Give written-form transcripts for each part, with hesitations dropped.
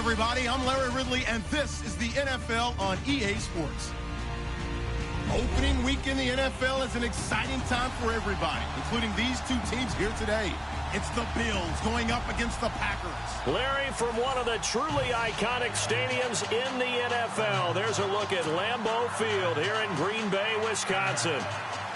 everybody. I'm Larry Ridley, and this is the NFL on EA Sports. Opening week in the NFL is an exciting time for everybody, including these two teams here today. It's the Bills going up against the Packers. Larry, from one of the truly iconic stadiums in the NFL, there's a look at Lambeau Field here in Green Bay, Wisconsin.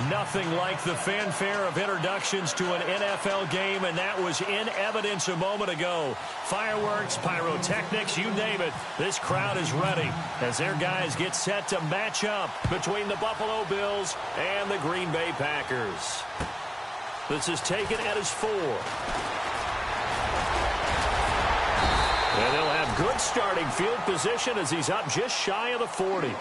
Nothing like the fanfare of introductions to an NFL game, and that was in evidence a moment ago. Fireworks, pyrotechnics, you name it. This crowd is ready as their guys get set to match up between the Buffalo Bills and the Green Bay Packers. This is taken at his 4. And they'll have good starting field position as he's up just shy of the 40.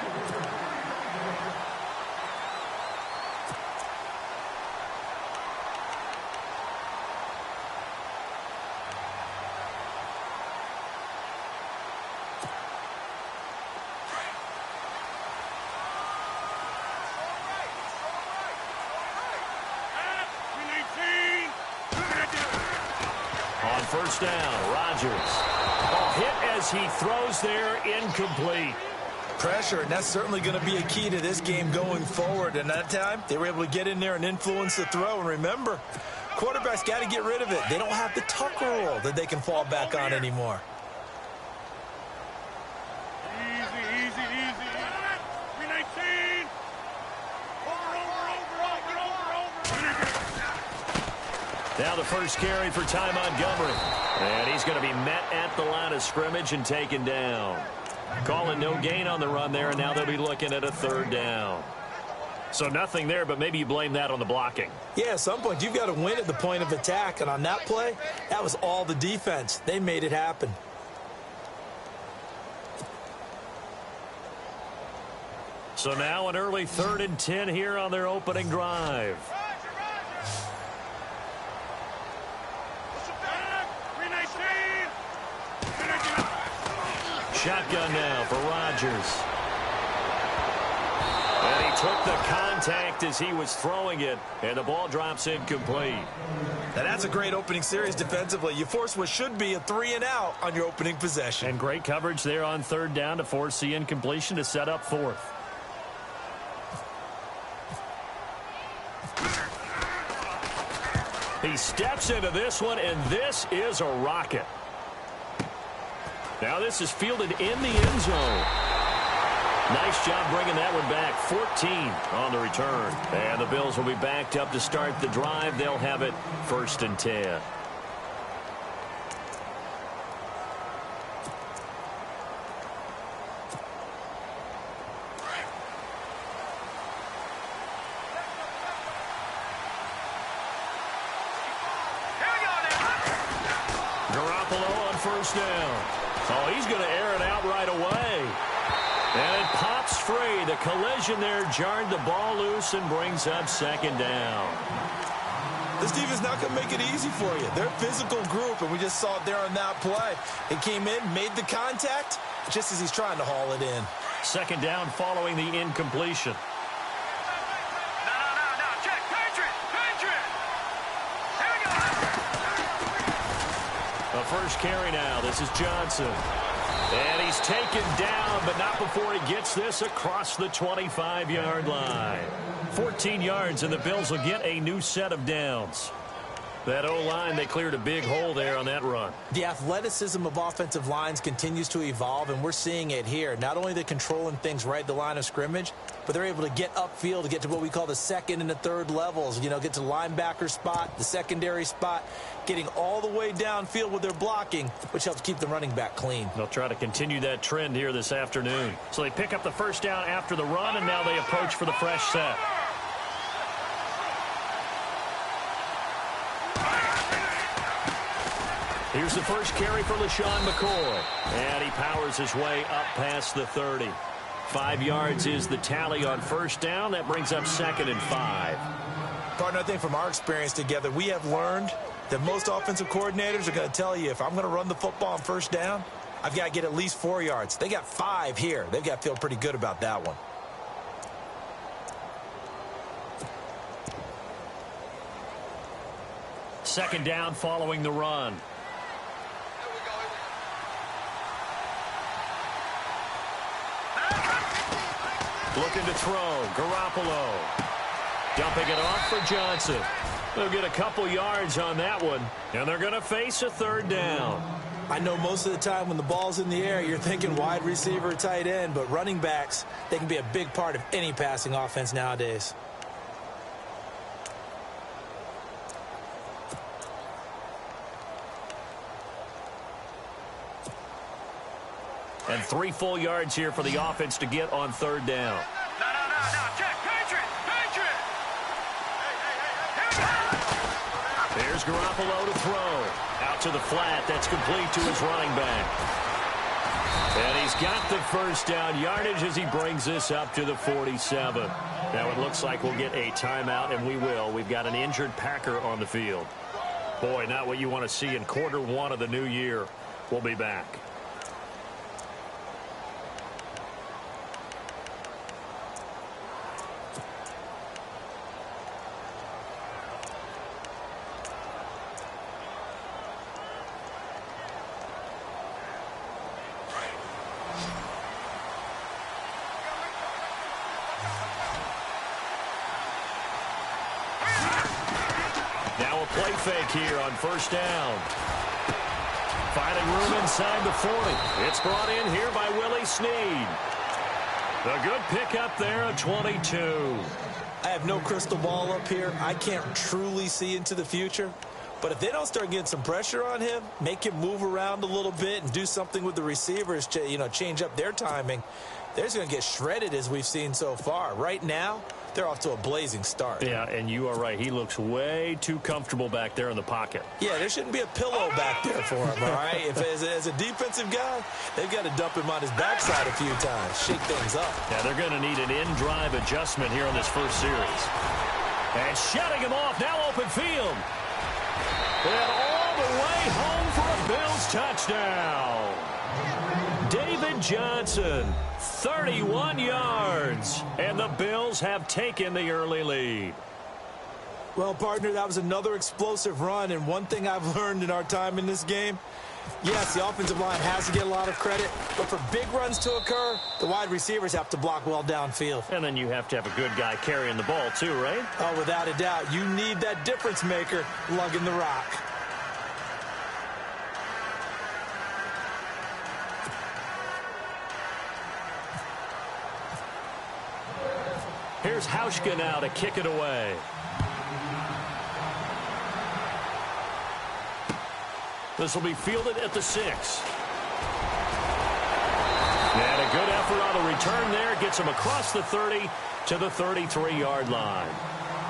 First down, Rodgers. Hit as he throws there, incomplete. Pressure, and that's certainly going to be a key to this game going forward. And that time, they were able to get in there and influence the throw. And remember, quarterbacks got to get rid of it. They don't have the tuck rule that they can fall back on anymore. Now the first carry for Ty Montgomery. And he's going to be met at the line of scrimmage and taken down. Calling no gain on the run there, and now they'll be looking at a 3rd down. So nothing there, but maybe you blame that on the blocking. Yeah, at some point you've got to win at the point of attack. And on that play, that was all the defense. They made it happen. So now an early 3rd and 10 here on their opening drive. Shotgun now for Rodgers. And he took the contact as he was throwing it, and the ball drops incomplete. Now that's a great opening series defensively. You force what should be a 3-and-out on your opening possession. And great coverage there on 3rd down to force the incompletion to set up 4th. He steps into this one, and this is a rocket. Now this is fielded in the end zone. Nice job bringing that one back. 14 on the return. And the Bills will be backed up to start the drive. They'll have it 1st and 10. Garoppolo on 1st down. Oh, he's going to air it out right away. And it pops free. The collision there jarred the ball loose and brings up 2nd down. This defense not going to make it easy for you. They're a physical group, and we just saw it there on that play. It came in, made the contact, just as he's trying to haul it in. 2nd down following the incompletion. The first carry now. This is Johnson. And he's taken down, but not before he gets this across the 25-yard line. 14 yards, and the Bills will get a new set of downs. That O-line, they cleared a big hole there on that run. The athleticism of offensive lines continues to evolve, and we're seeing it here. Not only they're controlling things right at the line of scrimmage, but they're able to get upfield to get to what we call the 2nd and the 3rd levels. You know, get to the linebacker spot, the secondary spot, getting all the way downfield with their blocking, which helps keep the running back clean. They'll try to continue that trend here this afternoon. So they pick up the 1st down after the run, and now they approach for the fresh set. Here's the first carry for LaShawn McCoy. And he powers his way up past the 30. 5 yards is the tally on 1st down. That brings up 2nd and 5. Partner, I think from our experience together, we have learned that most offensive coordinators are going to tell you, if I'm going to run the football on 1st down, I've got to get at least 4 yards. They got 5 here. They've got to feel pretty good about that one. Second down following the run. Looking to throw. Garoppolo. Dumping it off for Johnson. They'll get a couple yards on that one, and they're going to face a third down. I know most of the time when the ball's in the air, you're thinking wide receiver, tight end, but running backs, they can be a big part of any passing offense nowadays. And 3 full yards here for the offense to get on third down. No. Check. Patriot. There's Garoppolo to throw. Out to the flat. That's complete to his running back. And he's got the first down yardage as he brings this up to the 47. Now it looks like we'll get a timeout, and we will. We've got an injured Packer on the field. Boy, not what you want to see in quarter one of the new year. We'll be back. Now a play fake here on first down. Finding room inside the 40. It's brought in here by Willie Snead. A good pickup there at 22. I have no crystal ball up here. I can't truly see into the future. But if they don't start getting some pressure on him, make him move around a little bit and do something with the receivers, change up their timing, they're just going to get shredded as we've seen so far. Right now, they're off to a blazing start. Yeah, and you are right. He looks way too comfortable back there in the pocket. Yeah, there shouldn't be a pillow back there for him, all right? If as a defensive guy, they've got to dump him on his backside a few times, shake things up. Yeah, they're going to need an in-drive adjustment here in this first series. And shutting him off, now open field. And all the way home for a Bills touchdown. David Johnson, 31 yards, and the Bills have taken the early lead. Well, partner, that was another explosive run, and one thing I've learned in our time in this game, yes, the offensive line has to get a lot of credit, but for big runs to occur, the wide receivers have to block well downfield. And then you have to have a good guy carrying the ball too, right? Oh, without a doubt. You need that difference maker lugging the rock. Here's Hauschka now to kick it away. This will be fielded at the 6. And a good effort on the return there. Gets him across the 30 to the 33-yard line.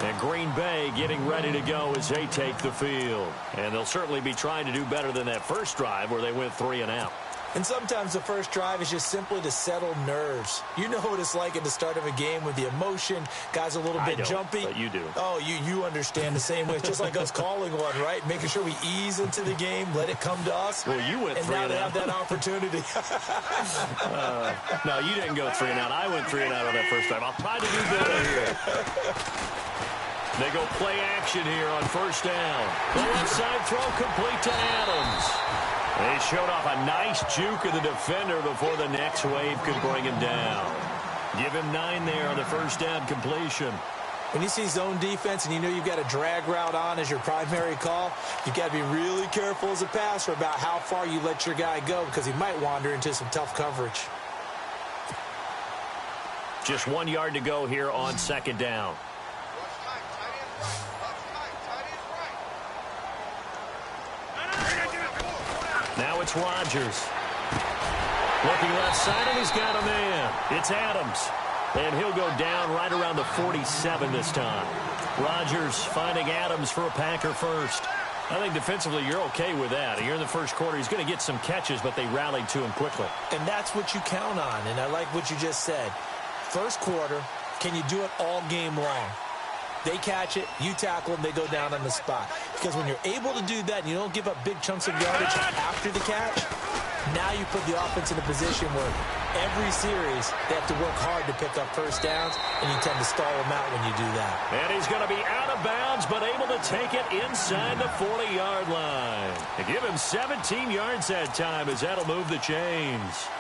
And Green Bay getting ready to go as they take the field. And they'll certainly be trying to do better than that first drive where they went 3 and out. And sometimes the first drive is just simply to settle nerves. You know what it's like at the start of a game with the emotion. Guys a little bit jumpy. But you do. Oh, you understand the same way. It's just like us calling one, right? Making sure we ease into the game, let it come to us. Well, you went 3 and out. And now they have that opportunity. No, you didn't go 3 and out. I went 3 and out on that first time. I'll try to do better here. They go play action here on first down. The left side throw complete to Adams. They showed off a nice juke of the defender before the next wave could bring him down. Give him 9 there on the first down completion. When you see zone defense and you know you've got a drag route on as your primary call, you've got to be really careful as a passer about how far you let your guy go because he might wander into some tough coverage. Just 1 yard to go here on second down. Now it's Rodgers. Looking left side, and he's got a man. It's Adams. And he'll go down right around the 47 this time. Rodgers finding Adams for a Packer first. I think defensively you're okay with that. Here in the first quarter, he's going to get some catches, but they rallied to him quickly. And that's what you count on, and I like what you just said. First quarter, can you do it all game long? They catch it, you tackle them, they go down on the spot. Because when you're able to do that and you don't give up big chunks of yardage after the catch, now you put the offense in a position where every series they have to work hard to pick up first downs, and you tend to stall them out when you do that. And he's going to be out of bounds, but able to take it inside the 40-yard line. And give him 17 yards that time as that'll move the chains.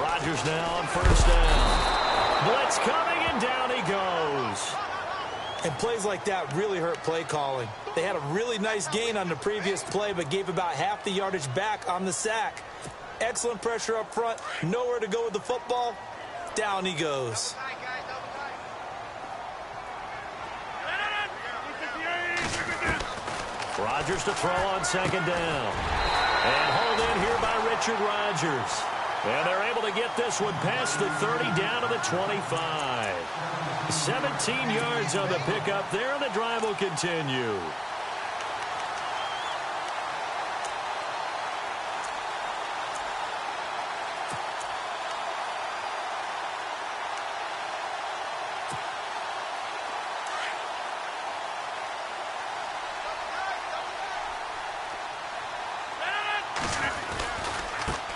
Rodgers now on first down. Blitz coming, and down he goes. And plays like that really hurt play calling. They had a really nice gain on the previous play, but gave about half the yardage back on the sack. Excellent pressure up front. Nowhere to go with the football. Down he goes. Rodgers to throw on second down. And hauled in here by Richard Rodgers. And they're able to get this one past the 30 down to the 25. 17 yards on the pickup there, and the drive will continue.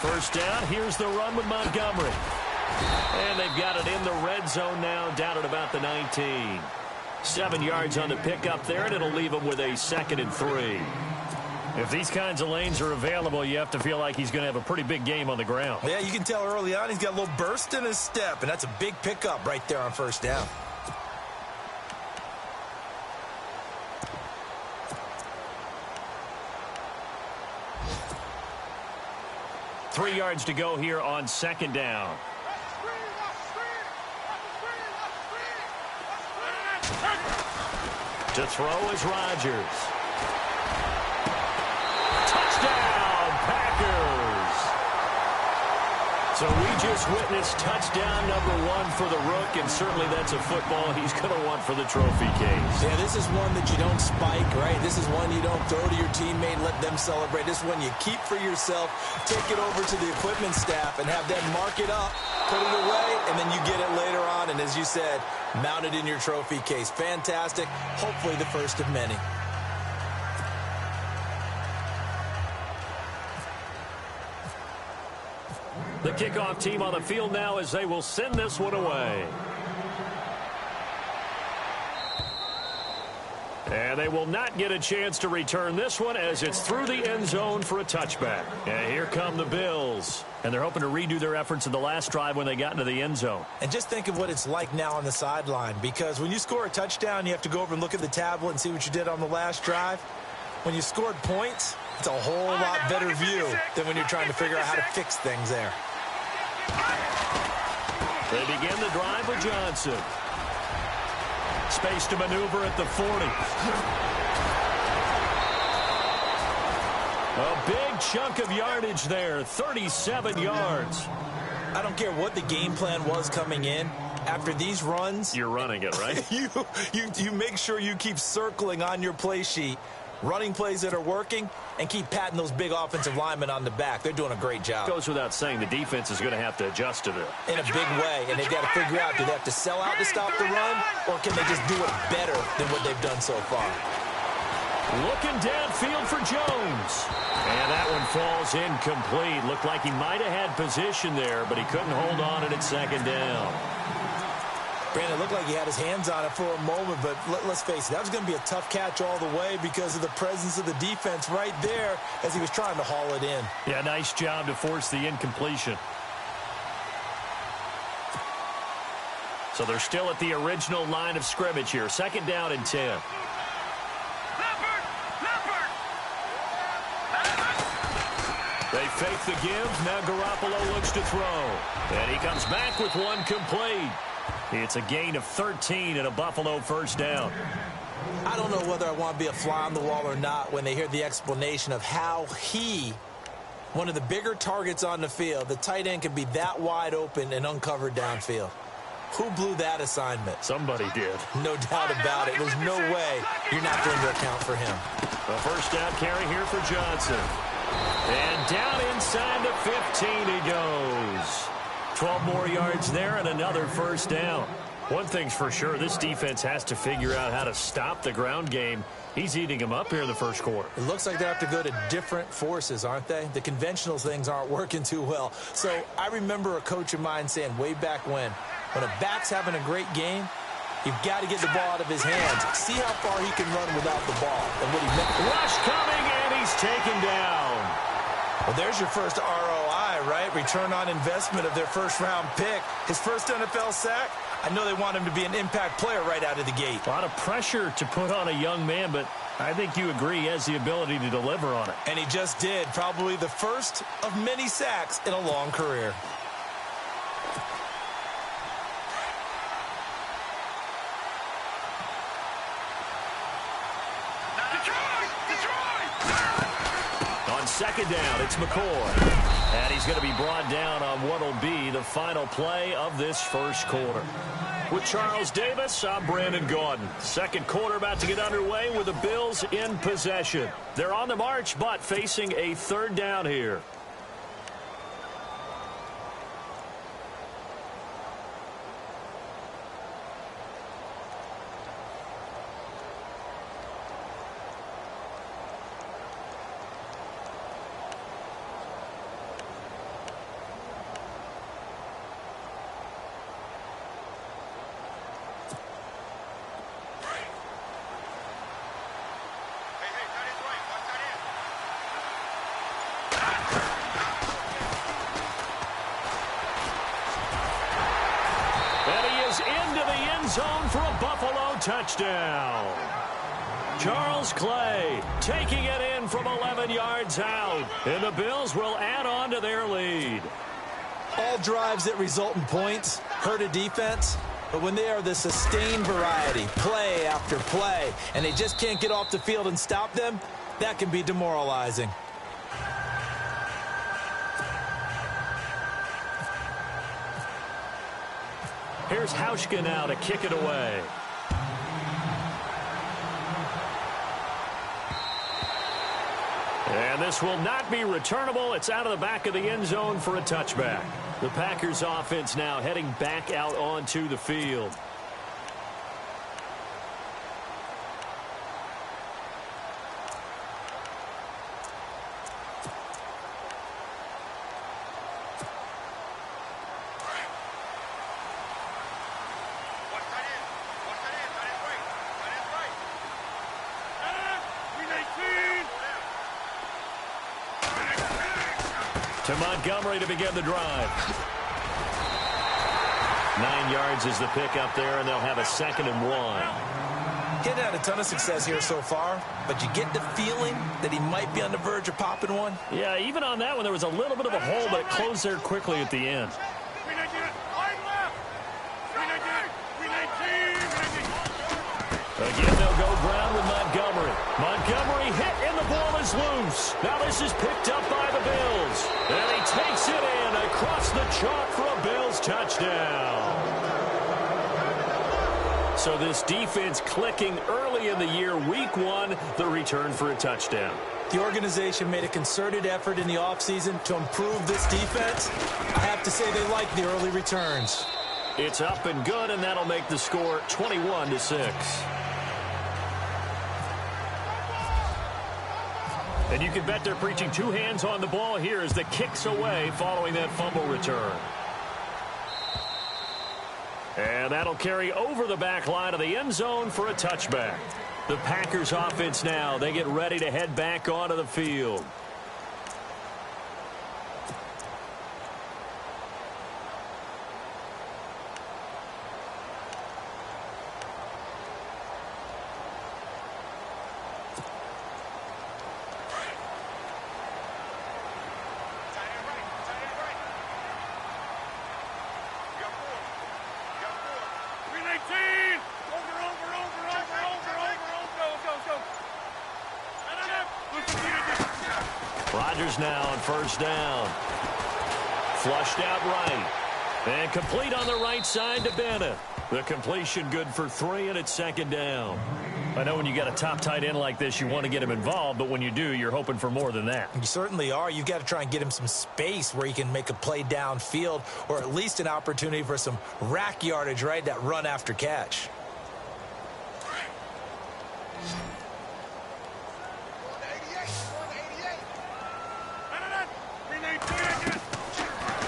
First down, here's the run with Montgomery. And they've got it in the red zone now, down at about the 19. 7 yards on the pickup there, and it'll leave them with a 2nd and 3. If these kinds of lanes are available, you have to feel like he's going to have a pretty big game on the ground. Yeah, you can tell early on he's got a little burst in his step, and that's a big pickup right there on first down. Three yards to go here on second down. To throw is Rodgers. Touchdown, Packers. So we just witnessed touchdown number 1 for the Rook, and certainly that's a football he's going to want for the trophy case. Yeah, this is one that you don't spike, right? This is one you don't throw to your teammate and let them celebrate. This is one you keep for yourself, take it over to the equipment staff, and have them mark it up, put it away, and then you get it later on, and as you said, mount it in your trophy case. Fantastic. Hopefully the first of many. The kickoff team on the field now as they will send this one away. And they will not get a chance to return this one as it's through the end zone for a touchback. And here come the Bills. And they're hoping to redo their efforts in the last drive when they got into the end zone. And just think of what it's like now on the sideline, because when you score a touchdown, you have to go over and look at the tablet and see what you did on the last drive. When you scored points, it's a whole lot better view than when you're trying to figure out how to fix things there. They begin the drive with Johnson. Space to maneuver at the 40. A big chunk of yardage there, 37 yards. I don't care what the game plan was coming in. After these runs, you're running it, right? you make sure you keep circling on your play sheet, running plays that are working, and keep patting those big offensive linemen on the back. They're doing a great job. Goes without saying the defense is going to have to adjust to this. In a big way, and they've got to figure out, do they have to sell out to stop the run, or can they just do it better than what they've done so far? Looking downfield for Jones. And that one falls incomplete. Looked like he might have had position there, but he couldn't hold on it at second down. Brandon, it looked like he had his hands on it for a moment, but let's face it, that was going to be a tough catch all the way because of the presence of the defense right there as he was trying to haul it in. Yeah, nice job to force the incompletion. So they're still at the original line of scrimmage here. Second down and 10. They fake the give. Now Garoppolo looks to throw. And he comes back with one complete. It's a gain of 13 and a Buffalo first down. I don't know whether I want to be a fly on the wall or not when they hear the explanation of how one of the bigger targets on the field, the tight end, can be that wide open and uncovered downfield. Who blew that assignment? Somebody did. No doubt about it. There's no way you're not going to account for him. A first down carry here for Johnson. And down inside the 15 he goes. 12 more yards there and another first down. One thing's for sure, this defense has to figure out how to stop the ground game. He's eating them up here in the first quarter. It looks like they have to go to different forces, aren't they? The conventional things aren't working too well. So I remember a coach of mine saying way back when a back's having a great game, you've got to get the ball out of his hands. See how far he can run without the ball. And what he meant. Rush coming, and he's taken down. Well, there's your first ROI guy, right? Return on investment of their first-round pick. His first NFL sack, I know they want him to be an impact player right out of the gate. A lot of pressure to put on a young man, but I think you agree he has the ability to deliver on it. And he just did. Probably the first of many sacks in a long career. On second down, it's McCoy. And he's going to be brought down on what will be the final play of this first quarter. With Charles Davis, I'm Brandon Gaudin. Second quarter about to get underway with the Bills in possession. They're on the march, but facing a third down here. Zone for a Buffalo touchdown. Charles Clay taking it in from 11 yards out. And the Bills will add on to their lead. All drives that result in points hurt a defense, but when they are the sustained variety, play after play, and they just can't get off the field and stop them, that can be demoralizing. Here's Hauschka now to kick it away. And this will not be returnable. It's out of the back of the end zone for a touchback. The Packers offense now heading back out onto the field. To Montgomery to begin the drive. 9 yards is the pickup there, and they'll have a 2nd and 1. He hadn't had a ton of success here so far, but you get the feeling that he might be on the verge of popping one. Yeah, even on that one, there was a little bit of a hole, but it closed there quickly at the end. Again, they'll go ground with Montgomery. Montgomery hit, and the ball is loose. Now this is picked up by the Bills. And he takes it in across the chalk for a Bills touchdown. So this defense clicking early in the year, week 1, the return for a touchdown. The organization made a concerted effort in the offseason to improve this defense. I have to say they like the early returns. It's up and good, and that'll make the score 21-6. And you can bet they're preaching 2 hands on the ball here as the kick's away following that fumble return. And that'll carry over the back line of the end zone for a touchback. The Packers offense now, they get ready to head back onto the field. Rodgers now on first down. Flushed out right. And complete on the right side to Bennett. The completion good for 3, and it's 2nd down. I know when you got a top tight end like this, you want to get him involved, but when you do, you're hoping for more than that. You certainly are. You've got to try and get him some space where he can make a play downfield, or at least an opportunity for some rack yardage, right? That run after catch.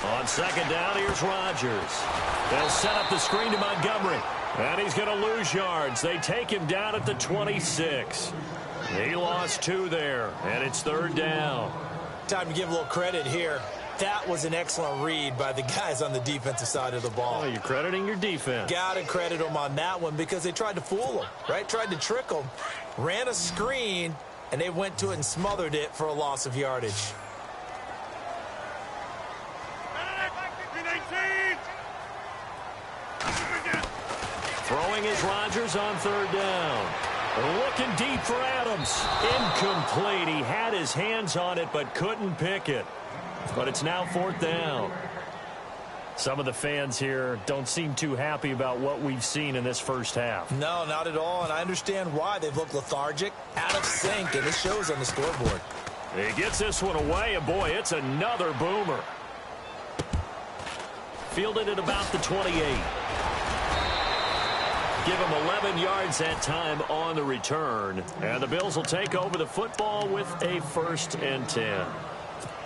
On 2nd down, here's Rodgers. They'll set up the screen to Montgomery. And he's going to lose yards. They take him down at the 26. He lost 2 there, and it's 3rd down. Time to give a little credit here. That was an excellent read by the guys on the defensive side of the ball. Oh, you're crediting your defense. Got to credit them on that one because they tried to fool them, right? Tried to trick them. Ran a screen, and they went to it and smothered it for a loss of yardage. Throwing is Rodgers on third down. Looking deep for Adams. Incomplete. He had his hands on it but couldn't pick it. But it's now fourth down. Some of the fans here don't seem too happy about what we've seen in this first half. No, not at all, and I understand why. They've looked lethargic, out of sync, and it shows on the scoreboard. He gets this one away, and boy, it's another boomer. Fielded at about the 28. Give him 11 yards that time on the return. And the Bills will take over the football with a 1st and 10.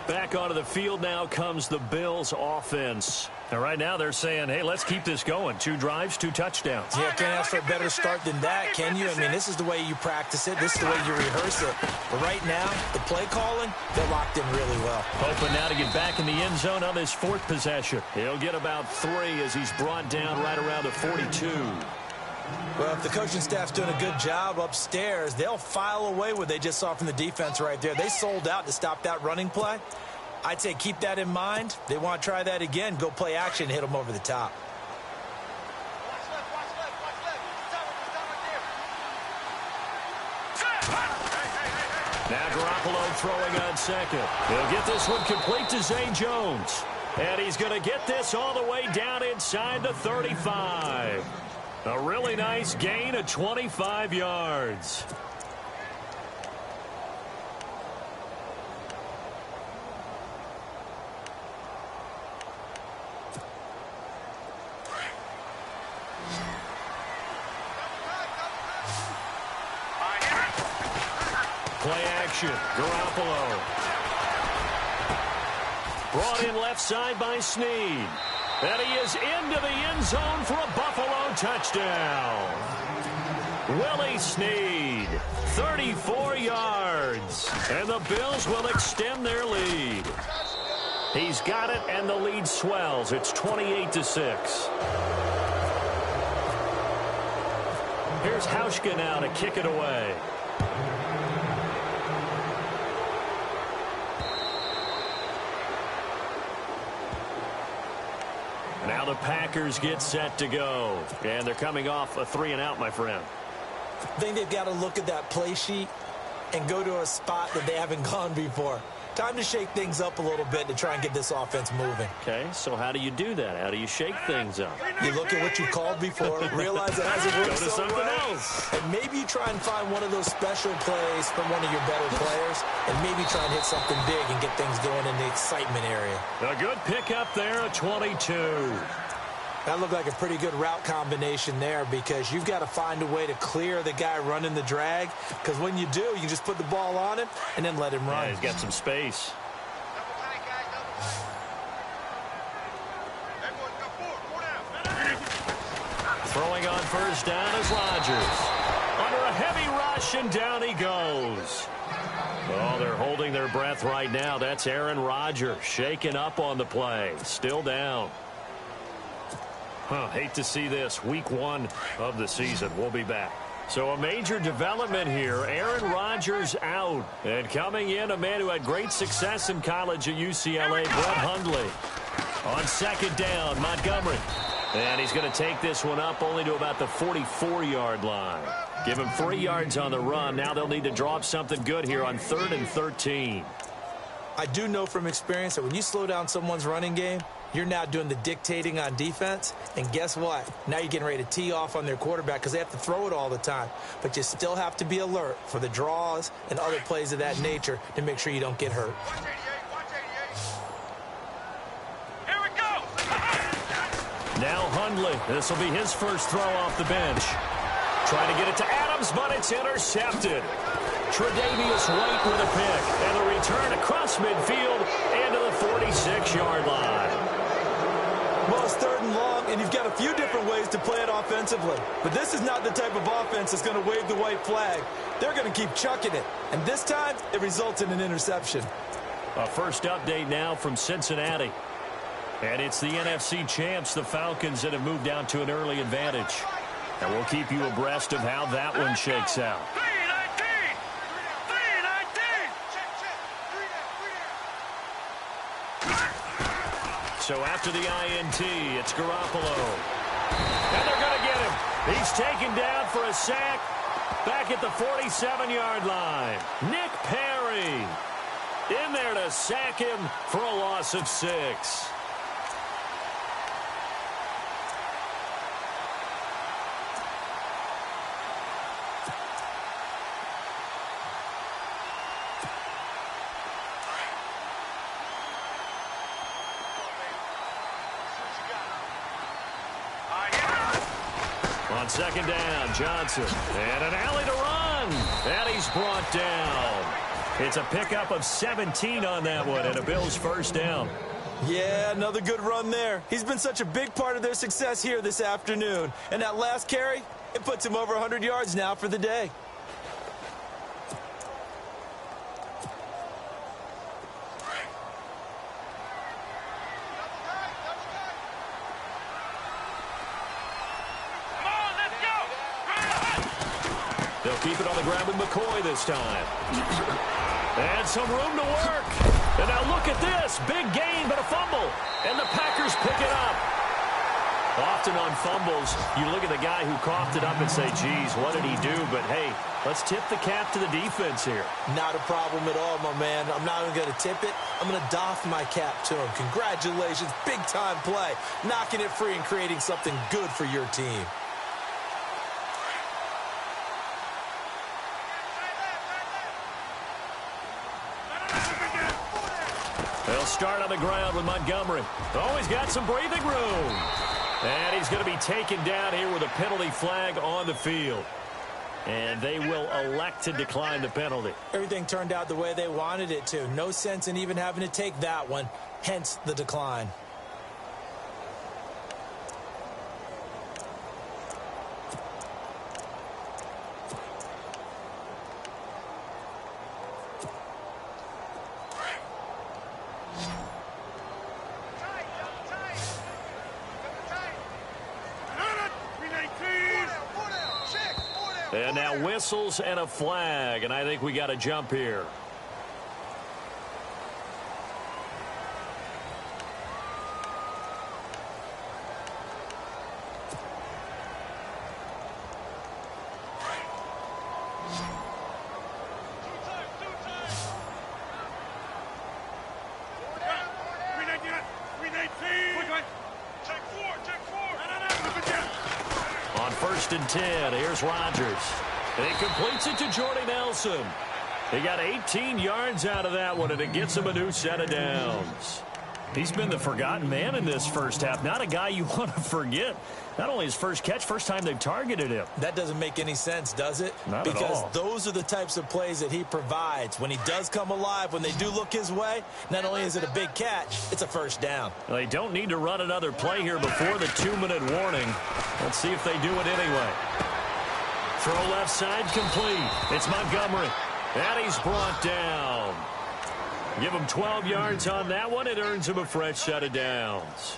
Back onto the field now comes the Bills offense. And right now they're saying, hey, let's keep this going. 2 drives, 2 touchdowns. Yeah, can't ask for a better start than that, can you? I mean, this is the way you practice it. This is the way you rehearse it. But right now, the play calling, they're locked in really well. Hoping now to get back in the end zone on this 4th possession. He'll get about 3 as he's brought down right around the 42. Well, if the coaching staff's doing a good job upstairs, they'll file away what they just saw from the defense right there. They sold out to stop that running play. I'd say keep that in mind. They want to try that again. Go play action, hit them over the top. Now Garoppolo throwing on second. He'll get this one complete to Zay Jones. And he's going to get this all the way down inside the 35. A really nice gain of 25 yards. Play action. Garoppolo. Brought in left side by Snead. And he is into the end zone for a Buffalo touchdown. Willie Snead, 34 yards. And the Bills will extend their lead. He's got it, and the lead swells. It's 28-6. Here's Hauschka now to kick it away. Now the Packers get set to go. And they're coming off a 3-and-out, my friend. I think they've got to look at that play sheet and go to a spot that they haven't gone before. Time to shake things up a little bit to try and get this offense moving. Okay, so how do you do that? How do you shake things up? You look at what you called before, realize it hasn't worked Go to so something well, else. and maybe you try and find one of those special plays from one of your better players, and maybe try and hit something big and get things going in the excitement area. A good pickup there, a 22. That looked like a pretty good route combination there because you've got to find a way to clear the guy running the drag, because when you do, you just put the ball on him and then let him run. Yeah, he's got some space. Throwing on first down is Rodgers. Under a heavy rush, and down he goes. Oh, they're holding their breath right now. That's Aaron Rodgers shaking up on the play. Still down. Hate to see this. Week 1 of the season. We'll be back. So a major development here. Aaron Rodgers out. And coming in, a man who had great success in college at UCLA, Brett Hundley. On second down, Montgomery. And he's going to take this one up only to about the 44-yard line. Give him 3 yards on the run. Now they'll need to draw up something good here on 3rd and 13. I do know from experience that when you slow down someone's running game, you're now doing the dictating on defense. And guess what? Now you're getting ready to tee off on their quarterback because they have to throw it all the time. But you still have to be alert for the draws and other plays of that nature to make sure you don't get hurt. Now Hundley. This will be his first throw off the bench. Trying to get it to Adams, but it's intercepted. Tre'Davious White with a pick. And the return across midfield into the 46-yard line. Well, it's 3rd and long, and you've got a few different ways to play it offensively. But this is not the type of offense that's going to wave the white flag. They're going to keep chucking it. And this time, it results in an interception. A first update now from Cincinnati. And it's the NFC champs, the Falcons, that have moved down to an early advantage. And we'll keep you abreast of how that one shakes out. So after the INT, it's Garoppolo. And they're going to get him. He's taken down for a sack back at the 47-yard line. Nick Perry in there to sack him for a loss of 6. On second down, Johnson. And an alley to run. And he's brought down. It's a pickup of 17 on that one and a Bills first down. Yeah, another good run there. He's been such a big part of their success here this afternoon. And that last carry, it puts him over 100 yards now for the day. They'll keep it on the ground with McCoy this time. And some room to work. And now look at this. Big gain, but a fumble. And the Packers pick it up. Often on fumbles, you look at the guy who coughed it up and say, geez, what did he do? But, hey, let's tip the cap to the defense here. Not a problem at all, my man. I'm not even going to tip it. I'm going to doff my cap to him. Congratulations. Big-time play. Knocking it free and creating something good for your team. They'll start on the ground with Montgomery. Oh, he's got some breathing room. And he's going to be taken down here with a penalty flag on the field. And they will elect to decline the penalty. Everything turned out the way they wanted it to. No sense in even having to take that one. Hence the decline. And now whistles and a flag, and I think we got a jump here. On 1st and 10, here's Rodgers. And he completes it to Jordy Nelson. He got 18 yards out of that one, and it gets him a new set of downs. He's been the forgotten man in this first half. Not a guy you want to forget. Not only his first catch, first time they've targeted him. That doesn't make any sense, does it? Not at all. Because those are the types of plays that he provides. When he does come alive, when they do look his way, not only is it a big catch, it's a first down. They don't need to run another play here before the 2-minute warning. Let's see if they do it anyway. Throw left side complete. It's Montgomery. And he's brought down. Give him 12 yards on that one. It earns him a fresh set of downs.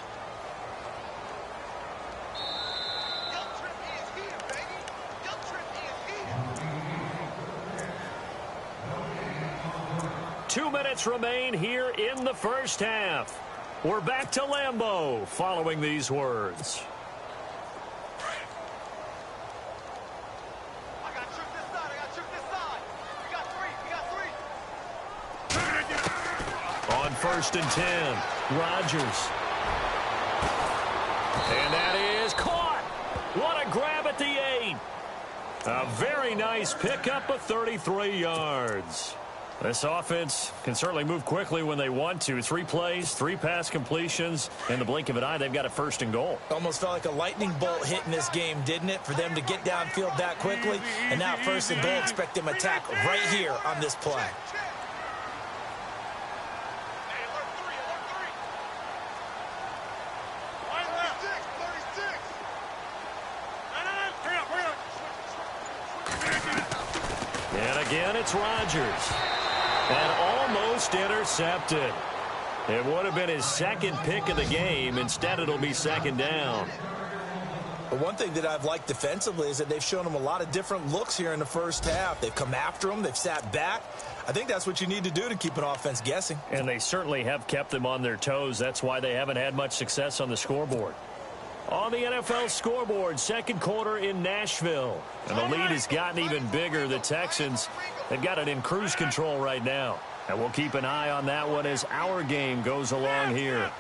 Two minutes remain here in the first half. We're back to Lambeau following these words. On 1st and 10, Rodgers. And that is caught. What a grab at the 8. A very nice pickup of 33 yards. This offense can certainly move quickly when they want to. 3 plays, 3 pass completions. In the blink of an eye, they've got a 1st and goal. Almost felt like a lightning bolt hit in this game, didn't it? For them to get downfield that quickly. And now 1st and goal, expect them to attack right here on this play. And again, it's Rodgers. And almost intercepted. It would have been his second pick of the game. Instead, it'll be second down. But one thing that I've liked defensively is that they've shown him a lot of different looks here in the first half. They've come after him. They've sat back. I think that's what you need to do to keep an offense guessing. And they certainly have kept them on their toes. That's why they haven't had much success on the scoreboard. On the NFL scoreboard, second quarter in Nashville. And the lead has gotten even bigger. The Texans have got it in cruise control right now. And we'll keep an eye on that one as our game goes along here.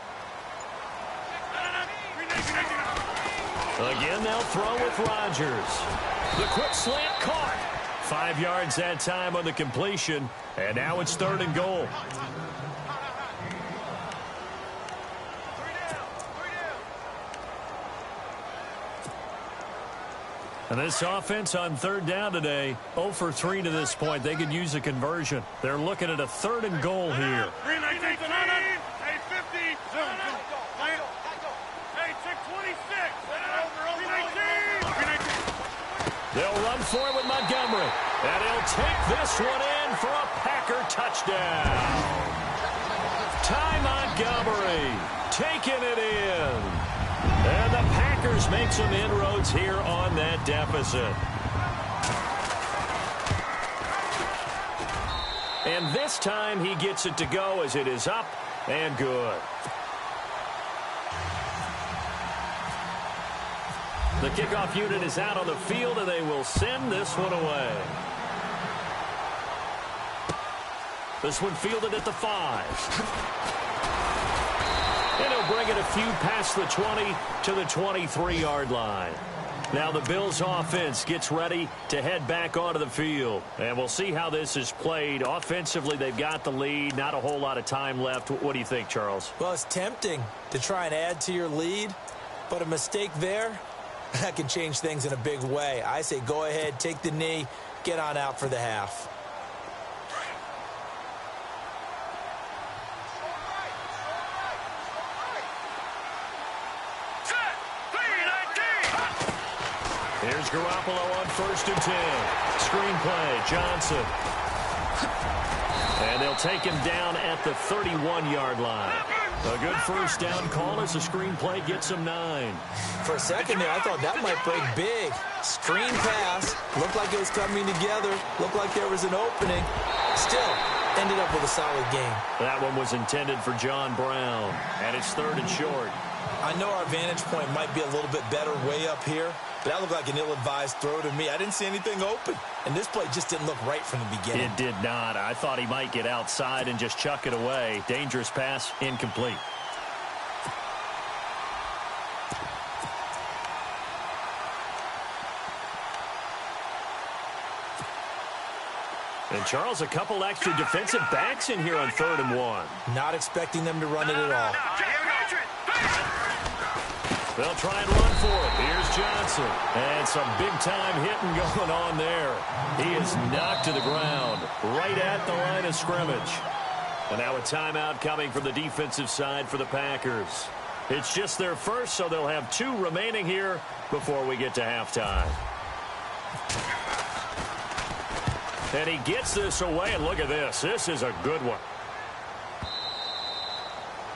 Again, they'll throw with Rodgers. The quick slant caught. 5 yards that time on the completion. And now it's 3rd and goal. And this offense on 3rd down today, 0 for 3 to this point. They could use a conversion. They're looking at a 3rd and goal here. They'll run for it with Montgomery. And he'll take this one in for a Packer touchdown. Ty Montgomery taking it in. And the Packers make some inroads here on that deficit. And this time he gets it to go as it is up and good. The kickoff unit is out on the field, and they will send this one away. This one fielded at the 5. And he'll bring it a few past the 20 to the 23-yard line. Now the Bills offense gets ready to head back onto the field. And we'll see how this is played. Offensively, they've got the lead. Not a whole lot of time left. What do you think, Charles? Well, it's tempting to try and add to your lead, but a mistake there, that can change things in a big way. I say go ahead, take the knee, get on out for the half. Here's Garoppolo on 1st and 10. Screen play, Johnson. And they'll take him down at the 31-yard line. A good first down call as the screen play gets him 9. For a second there, I thought that might break big. Screen pass. Looked like it was coming together. Looked like there was an opening. Still, ended up with a solid game. That one was intended for John Brown. And it's 3rd and short. I know our vantage point might be a little bit better way up here, but that looked like an ill-advised throw to me. I didn't see anything open, and this play just didn't look right from the beginning. It did not. I thought he might get outside and just chuck it away. Dangerous pass, incomplete. And, Charles, a couple extra defensive backs in here on 3rd and 1. Not expecting them to run it at all. They'll try and run for it. Here's Johnson. And some big-time hitting going on there. He is knocked to the ground right at the line of scrimmage. And now a timeout coming from the defensive side for the Packers. It's just their first, so they'll have 2 remaining here before we get to halftime. And he gets this away, and look at this. This is a good one.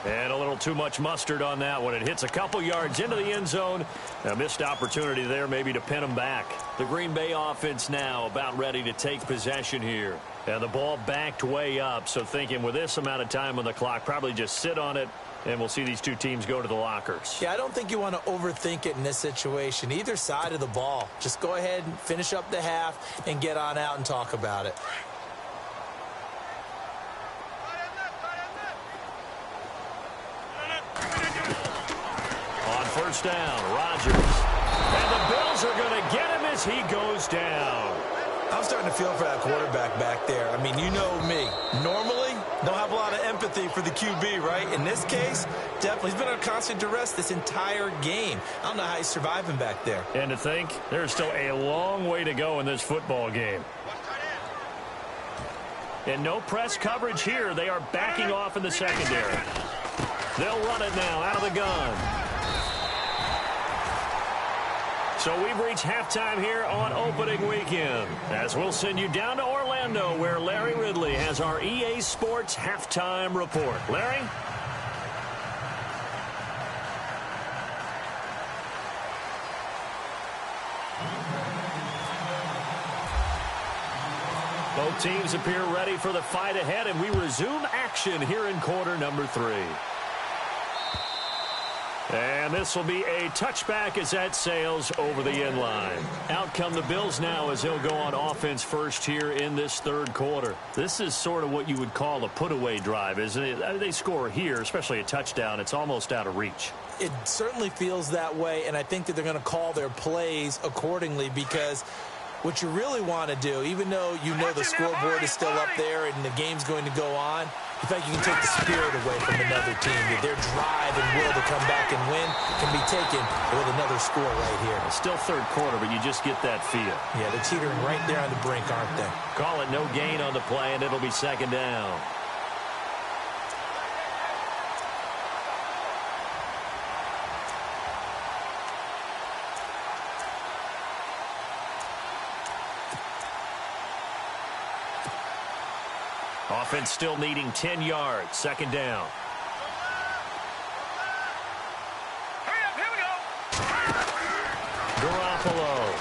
And a little too much mustard on that one. It hits a couple yards into the end zone. A missed opportunity there maybe to pin them back. The Green Bay offense now about ready to take possession here. And the ball backed way up, so thinking with this amount of time on the clock, probably just sit on it, and we'll see these 2 teams go to the lockers. Yeah, I don't think you want to overthink it in this situation. Either side of the ball. Just go ahead and finish up the half and get on out and talk about it. First down, Rodgers. And the Bills are going to get him as he goes down. I'm starting to feel for that quarterback back there. I mean, you know me. Normally, don't have a lot of empathy for the QB, right? In this case, definitely. He's been under constant duress this entire game. I don't know how he's surviving back there. And to think, there's still a long way to go in this football game. And no press coverage here. They are backing off in the secondary. They'll run it now out of the gun. So So we've reached halftime here on opening weekend, as we'll send you down to Orlando, where Larry Ridley has our EA Sports halftime report. Larry? Both teams appear ready for the fight ahead, and we resume action here in quarter number 3. And this will be a touchback as that sails over the end line. Out come the Bills now as they'll go on offense first here in this third quarter. This is sort of what you would call a put-away drive, isn't it? I mean, they score here, especially a touchdown. It's almost out of reach. It certainly feels that way, and I think that they're going to call their plays accordingly, because what you really want to do, even though you know the scoreboard is still up there and the game's going to go on, you think you can take the spirit away from another team. Their drive and will to come back and win can be taken with another score right here. It's still third quarter, but you just get that feel. Yeah, they're teetering right there on the brink, aren't they? Call it no gain on the play, and it'll be second down. Offense still needing 10 yards. Second down. Here we go. Garoppolo.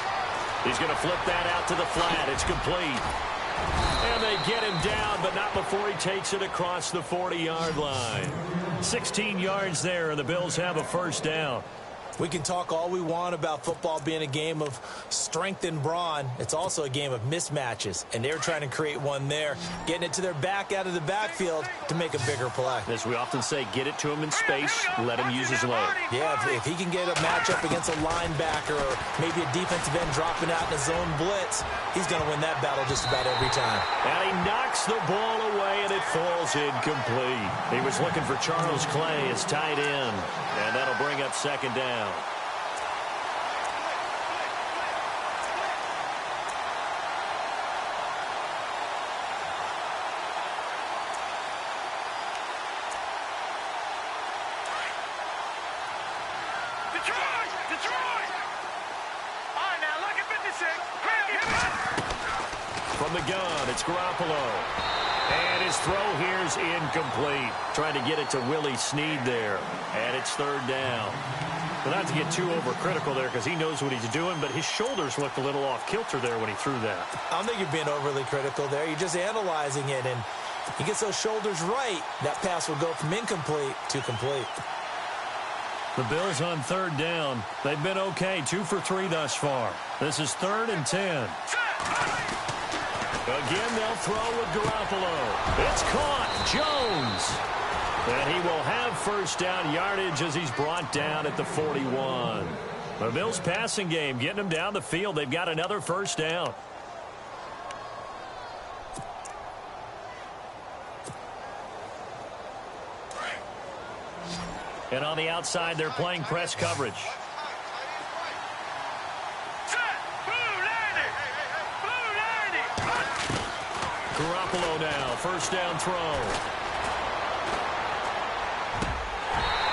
He's going to flip that out to the flat. It's complete. And they get him down, but not before he takes it across the 40-yard line. 16 yards there, and the Bills have a first down. We can talk all we want about football being a game of strength and brawn. It's also a game of mismatches, and they're trying to create one there, getting it to their back out of the backfield to make a bigger play. As we often say, get it to him in space, let him use his leg. Yeah, if he can get a matchup against a linebacker or maybe a defensive end dropping out in a zone blitz, he's going to win that battle just about every time. And he knocks the ball away, and it falls incomplete. He was looking for Charles Clay as tight end, and that'll bring up second down. Detroit! All right, now look at 56. From the gun, it's Garoppolo. And his throw here's incomplete. Trying to get it to Willie Snead there. And it's third down. But not to get too overcritical there, because he knows what he's doing, but his shoulders looked a little off kilter there when he threw that. I don't think you're being overly critical there. You're just analyzing it, and he gets those shoulders right. That pass will go from incomplete to complete. The Bills on third down. They've been okay, 2 for 3 thus far. This is 3rd and 10. Again, they'll throw with Garoppolo. It's caught. Jones. And he will have first down yardage as he's brought down at the 41. The Bills passing game, getting them down the field. They've got another first down. And on the outside, they're playing press coverage. Garoppolo now, first down throw.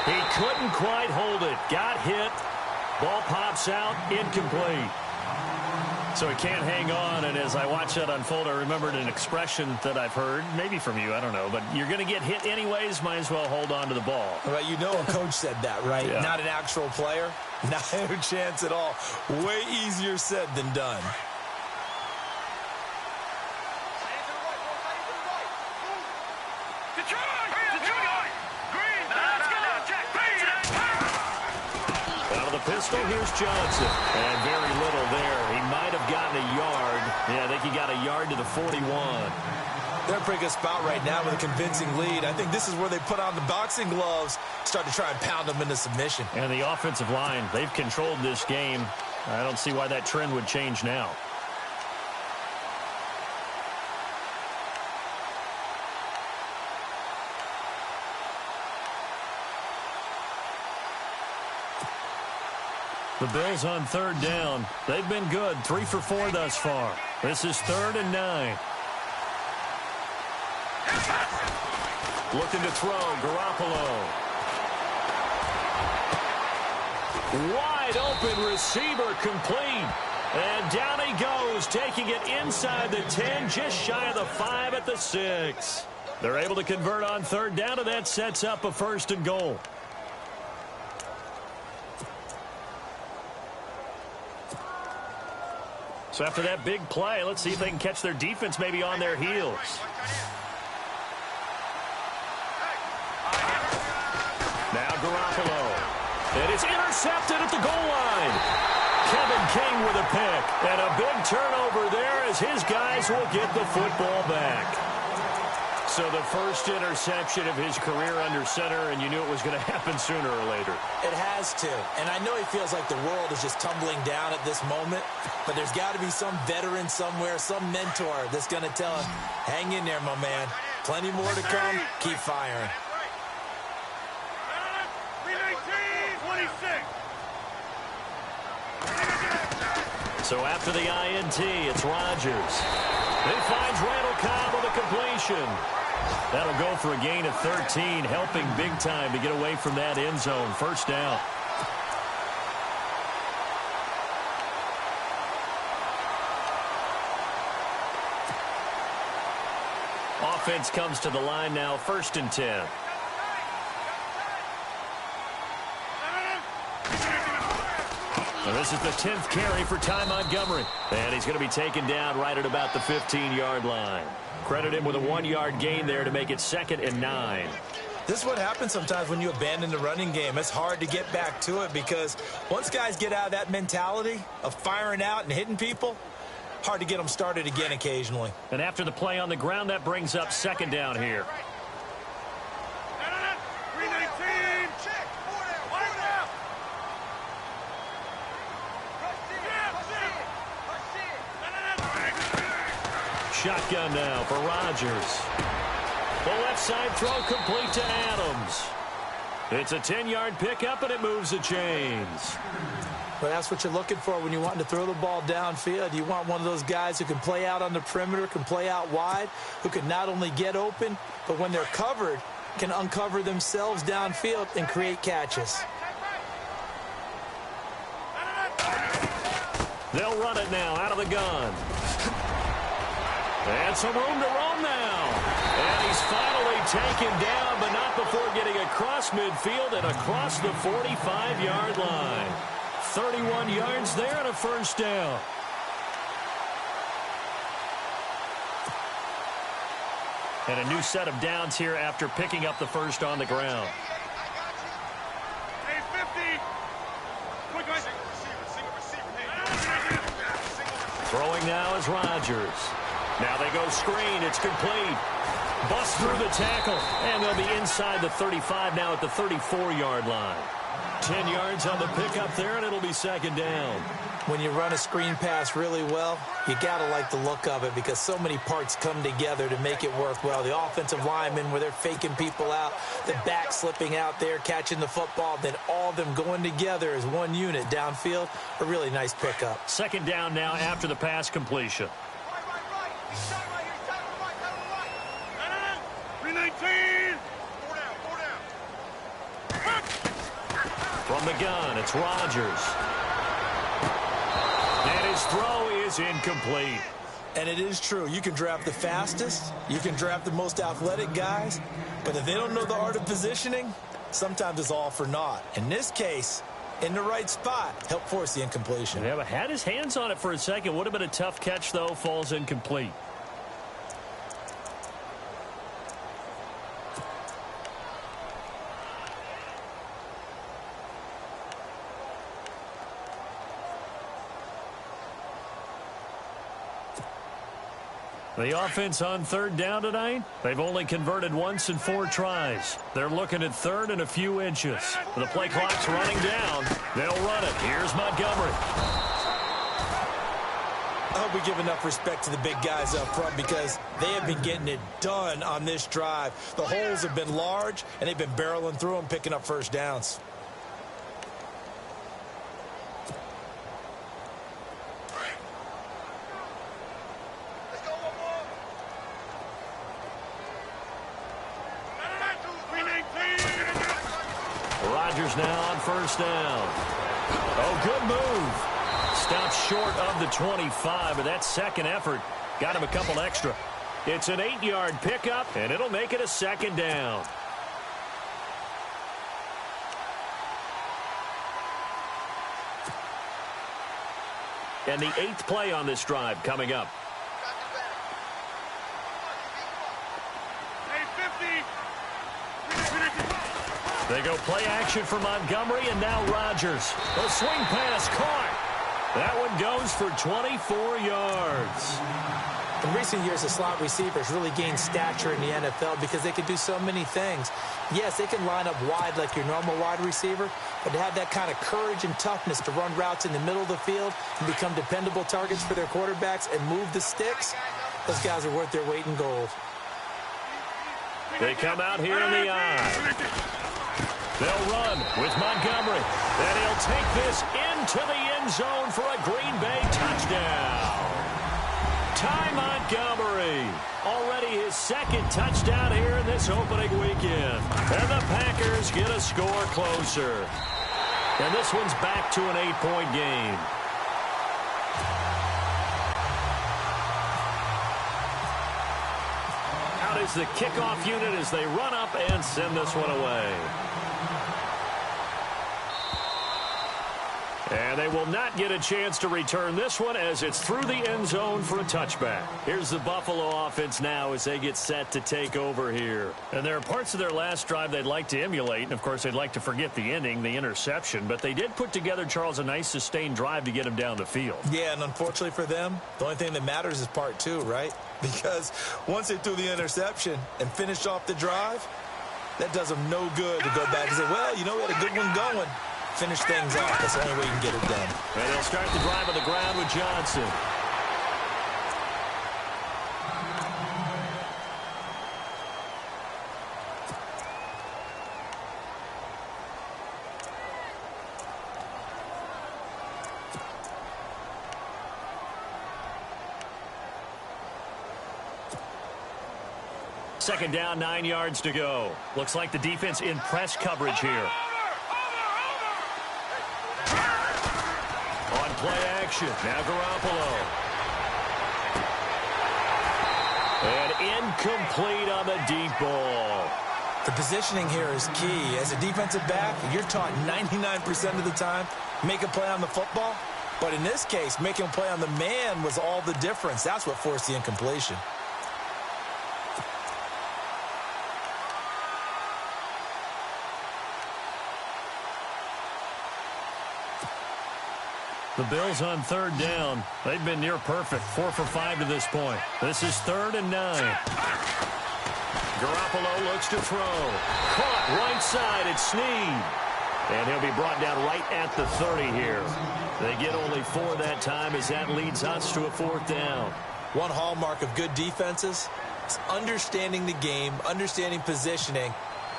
He couldn't quite hold it. Got hit. Ball pops out, incomplete. So he can't hang on, and as I watch that unfold, I remembered an expression that I've heard, maybe from you, I don't know, but you're going to get hit anyways, might as well hold on to the ball. Right, you know a coach said that, right? Yeah. Not an actual player. Not a chance at all. Way easier said than done. Pistol, here's Johnson. And very little there. He might have gotten a yard. Yeah, I think he got a yard to the 41. They're in a pretty good spot right now with a convincing lead. I think this is where they put on the boxing gloves, start to try and pound them into submission. And the offensive line, they've controlled this game. I don't see why that trend would change now. The Bills on third down. They've been good. 3 for 4 thus far. This is 3rd and 9. Looking to throw. Garoppolo. Wide wide open receiver complete. And down he goes, taking it inside the 10, just shy of the 5 at the 6. They're able to convert on third down, and that sets up a 1st and goal. So after that big play, let's see if they can catch their defense maybe on their heels. Now Garoppolo. And it's intercepted at the goal line. Kevin King with a pick. And a big turnover there as his guys will get the football back. So the first interception of his career under center, and you knew it was going to happen sooner or later. It has to. And I know he feels like the world is just tumbling down at this moment, but there's got to be some veteran somewhere, some mentor that's going to tell him, hang in there, my man. Plenty more to come. Keep firing. So after the INT, it's Rodgers. He finds Randall Cobb with a completion. That'll go for a gain of 13, helping big time to get away from that end zone. 1st down. Offense comes to the line now, 1st and 10. And this is the 10th carry for Ty Montgomery. And he's going to be taken down right at about the 15-yard line. Credit him with a 1-yard gain there to make it 2nd and 9. This is what happens sometimes when you abandon the running game. It's hard to get back to it because once guys get out of that mentality of firing out and hitting people, hard to get them started again occasionally. And after the play on the ground, that brings up 2nd down here. Shotgun now for Rodgers. The left side throw complete to Adams. It's a 10-yard pickup, and it moves the chains. But that's what you're looking for when you want to throw the ball downfield. You want one of those guys who can play out on the perimeter, can play out wide, who can not only get open, but when they're covered, can uncover themselves downfield and create catches. They'll run it now out of the gun. And some room to roam now. And he's finally taken down, but not before getting across midfield and across the 45-yard line. 31 yards there and a 1st down. And a new set of downs here after picking up the 1st on the ground. Throwing now is Rodgers. Now they go screen. It's complete. Bust through the tackle. And they'll be inside the 35 now at the 34-yard line. 10 yards on the pickup there, and it'll be 2nd down. When you run a screen pass really well, you got to like the look of it because so many parts come together to make it work well. The offensive linemen, where they're faking people out, the back slipping out there, catching the football, then all of them going together as one unit downfield. A really nice pickup. 2nd down now after the pass completion. From the gun, it's Rodgers. And his throw is incomplete. And it is true. You can draft the fastest. You can draft the most athletic guys. But if they don't know the art of positioning, sometimes it's all for naught. In this case, in the right spot, help force the incompletion. Yeah, but had his hands on it for a second. Would have been a tough catch, though. Falls incomplete. The offense on 3rd down tonight, they've only converted once in 4 tries. They're looking at 3rd and a few inches. The play clock's running down. They'll run it. Here's Montgomery. I hope we give enough respect to the big guys up front because they have been getting it done on this drive. The holes have been large, and they've been barreling through them, picking up 1st downs. Rodgers now on 1st down. Oh, good move. Stopped short of the 25, but that second effort got him a couple extra. It's an 8-yard pickup, and it'll make it a second down. And the 8th play on this drive coming up. They go play action for Montgomery, and now Rodgers. A swing pass caught. That one goes for 24 yards. In recent years, the slot receivers really gained stature in the NFL because they can do so many things. Yes, they can line up wide like your normal wide receiver, but to have that kind of courage and toughness to run routes in the middle of the field and become dependable targets for their quarterbacks and move the sticks, those guys are worth their weight in gold. They come out here in the eye. They'll run with Montgomery. And he'll take this into the end zone for a Green Bay touchdown. Ty Montgomery, already his second touchdown here in this opening weekend. And the Packers get a score closer. And this one's back to an 8-point game. Out is the kickoff unit as they run up and send this one away. And they will not get a chance to return this one as it's through the end zone for a touchback. Here's the Buffalo offense now as they get set to take over here. And there are parts of their last drive they'd like to emulate. And, of course, they'd like to forget the ending, the interception. But they did put together, Charles, a nice sustained drive to get him down the field. Yeah, and unfortunately for them, the only thing that matters is part 2, right? Because once they threw the interception and finished off the drive, that does them no good to go back and say, well, you know, we had a good one going. Finish things off. That's the only way you can get it done. And they'll start the drive on the ground with Johnson. Second down, 9 yards to go. Looks like the defense in press coverage here. Play action. Now Garoppolo. And incomplete on the deep ball. The positioning here is key. As a defensive back, you're taught 99% of the time, make a play on the football. But in this case, making a play on the man was all the difference. That's what forced the incompletion. The Bills on third down. They've been near perfect. 4 for 5 to this point. This is 3rd and 9. Garoppolo looks to throw. Caught right side. It's Snead. And he'll be brought down right at the 30 here. They get only 4 that time as that leads us to a 4th down. One hallmark of good defenses is understanding the game, understanding positioning,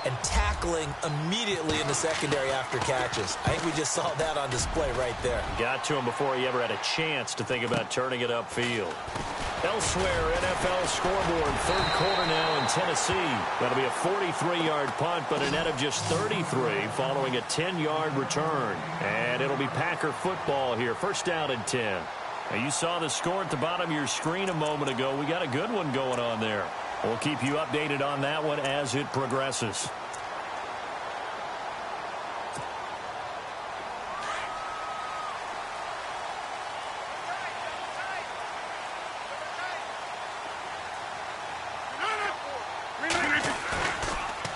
and tackling immediately in the secondary after catches. I think we just saw that on display right there. Got to him before he ever had a chance to think about turning it upfield. Elsewhere, NFL scoreboard, 3rd quarter now in Tennessee. That'll be a 43-yard punt, but a net of just 33 following a 10-yard return. And it'll be Packer football here. 1st down and 10. Now, you saw the score at the bottom of your screen a moment ago. We got a good one going on there. We'll keep you updated on that one as it progresses.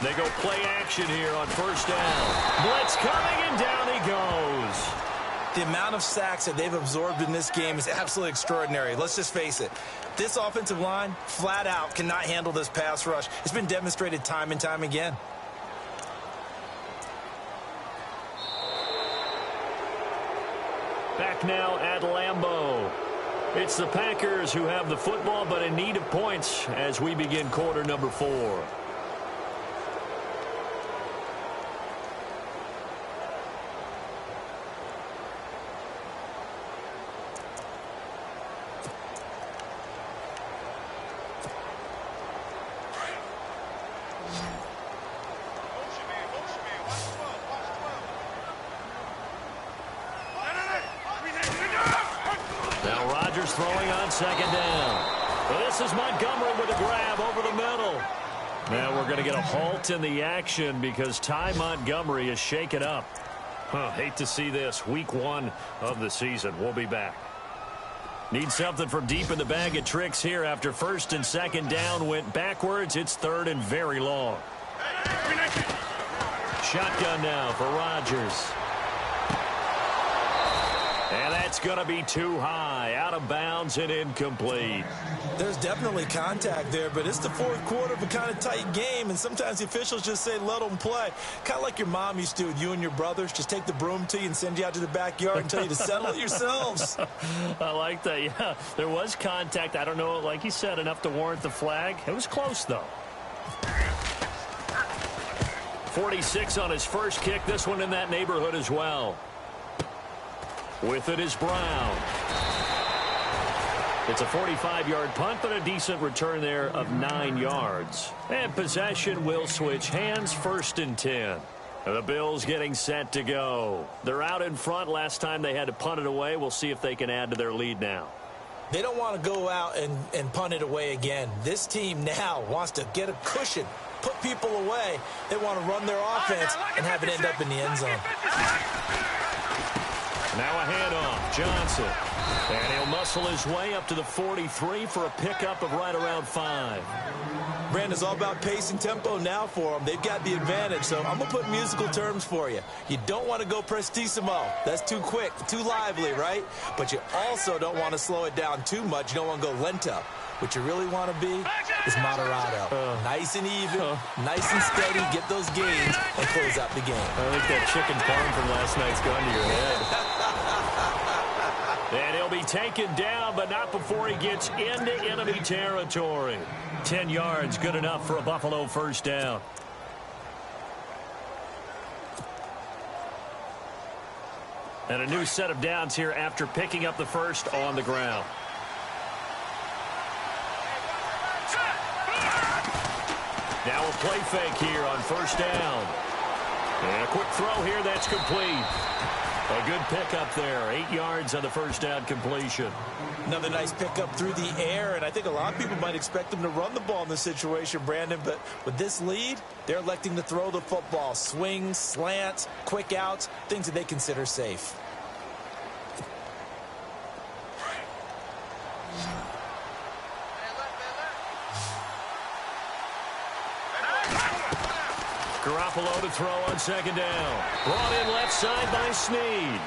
They go play action here on 1st down. Blitz coming, and down he goes. The amount of sacks that they've absorbed in this game is absolutely extraordinary. Let's just face it. This offensive line, flat out, cannot handle this pass rush. It's been demonstrated time and time again. Back now at Lambeau. It's the Packers who have the football, but in need of points as we begin quarter number 4. Rodgers throwing on second down. Well, this is Montgomery with a grab over the middle. Now we're going to get a halt in the action because Ty Montgomery is shaken up. Hate to see this. Week 1 of the season. We'll be back. Need something from deep in the bag of tricks here after first and second down went backwards. It's third and very long. Shotgun now for Rodgers. And that's going to be too high, out of bounds and incomplete. There's definitely contact there, but it's the fourth quarter of a kind of tight game, and sometimes the officials just say let them play. Kind of like your mom used to with you and your brothers. Just take the broom to you and send you out to the backyard and tell you to settle it yourselves. I like that, yeah. There was contact. I don't know, like you said, enough to warrant the flag. It was close, though. 46 on his first kick. This one in that neighborhood as well. With it is Brown. It's a 45-yard punt, but a decent return there of 9 yards. And possession will switch hands, first and 10. The Bills getting set to go. They're out in front. Last time they had to punt it away. We'll see if they can add to their lead now. They don't want to go out and punt it away again. This team now wants to get a cushion, put people away. They want to run their offense and have it end up in the end zone. Now a handoff, Johnson. And he'll muscle his way up to the 43 for a pickup of right around 5. Brandon, it's all about pace and tempo now for them. They've got the advantage, so I'm going to put musical terms for you. You don't want to go prestissimo. That's too quick, too lively, right? But you also don't want to slow it down too much. You don't want to go lento. What you really want to be is moderato. Nice and even, nice and steady, get those gains, and close out the game. I think that chicken parm from last night's gone to your head. And he'll be taken down, but not before he gets into enemy territory. 10 yards, good enough for a Buffalo first down. And a new set of downs here after picking up the first on the ground. Now a play fake here on first down. And a quick throw here that's complete. A good pickup there. 8 yards on the first down completion. Another nice pickup through the air, and I think a lot of people might expect them to run the ball in this situation, Brandon, but with this lead, they're electing to throw the football. Swings, slants, quick outs, things that they consider safe. Garoppolo to throw on second down. Brought in left side by Snead.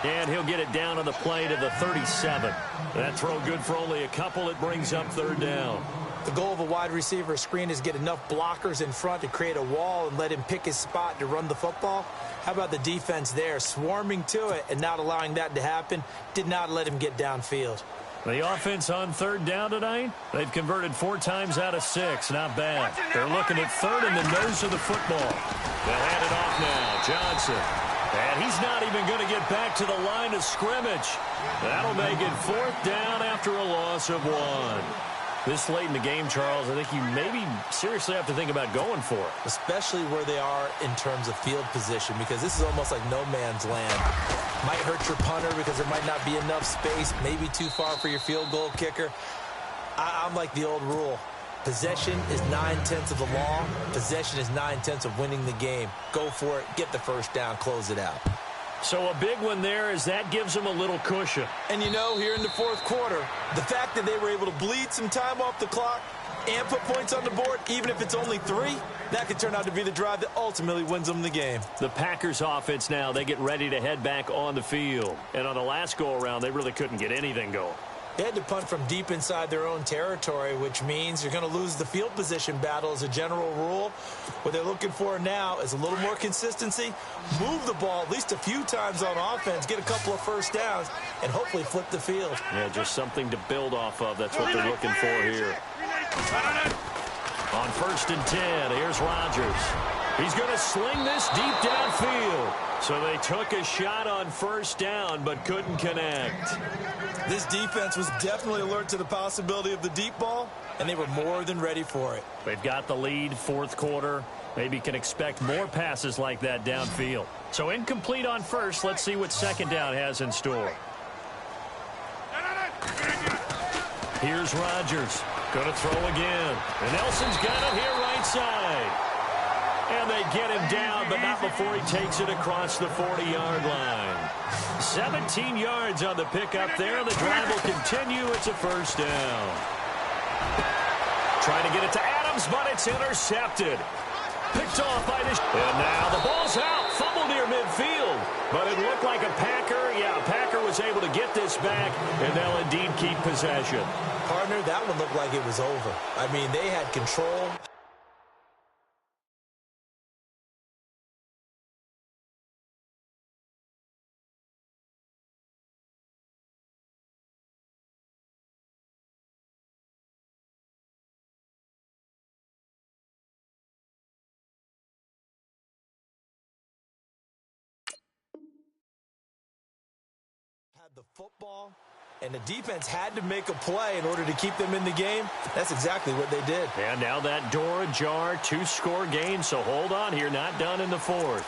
And he'll get it down on the play to the 37. That throw good for only a couple. It brings up third down. The goal of a wide receiver screen is get enough blockers in front to create a wall and let him pick his spot to run the football. How about the defense there, swarming to it and not allowing that to happen? Did not let him get downfield. The offense on third down tonight, they've converted 4 times out of 6. Not bad. They're looking at third in the nose of the football. They'll hand it off now. Johnson. And he's not even going to get back to the line of scrimmage. That'll make it fourth down after a loss of 1. This late in the game, Charles, I think you maybe seriously have to think about going for it. Especially where they are in terms of field position, because this is almost like no man's land. Might hurt your punter because there might not be enough space, maybe too far for your field goal kicker. I'm like the old rule. Possession is 9/10 of the law. Possession is 9/10 of winning the game. Go for it, get the first down, close it out. So a big one there as that gives them a little cushion. And you know, here in the fourth quarter, the fact that they were able to bleed some time off the clock and put points on the board, even if it's only 3, that could turn out to be the drive that ultimately wins them the game. The Packers offense now, they get ready to head back on the field. And on the last go-around, they really couldn't get anything going. They had to punt from deep inside their own territory, which means you're going to lose the field position battle as a general rule. What they're looking for now is a little more consistency, move the ball at least a few times on offense, get a couple of first downs, and hopefully flip the field. Yeah, just something to build off of. That's what they're looking for here. On first and 10, here's Rodgers. He's going to sling this deep downfield. So they took a shot on first down but couldn't connect. This defense was definitely alert to the possibility of the deep ball, and they were more than ready for it. They've got the lead, fourth quarter. Maybe can expect more passes like that downfield. So incomplete on first. Let's see what second down has in store. Here's Rodgers. Going to throw again. And Nelson's got it here right side. And they get him down, but not before he takes it across the 40-yard line. 17 yards on the pickup there. The drive will continue. It's a first down. Trying to get it to Adams, but it's intercepted. Picked off by this. And now the ball's out. Fumble near midfield. But it looked like a Packer. Yeah, a Packer was able to get this back, and they'll indeed keep possession. Partner, that one looked like it was over. I mean, they had control. The football, and the defense had to make a play in order to keep them in the game. That's exactly what they did. And now that door ajar, 2-score game, so hold on here, not done in the fourth.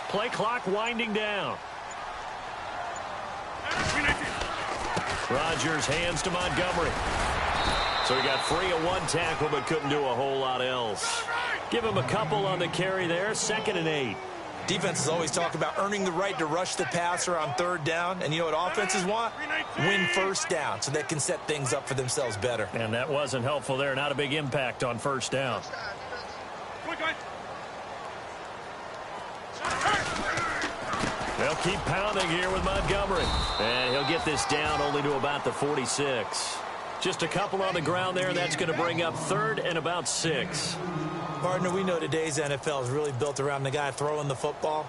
Play clock winding down. Rodgers hands to Montgomery. So he got free of one tackle but couldn't do a whole lot else. Give him a couple on the carry there. 2nd and 8. Defenses always talk about earning the right to rush the passer on 3rd down. And you know what offenses want? Win first down so they can set things up for themselves better. And that wasn't helpful there. Not a big impact on 1st down. They'll keep pounding here with Montgomery. And he'll get this down only to about the 46. Just a couple on the ground there, and that's going to bring up 3rd and about 6. Partner, we know today's NFL is really built around the guy throwing the football.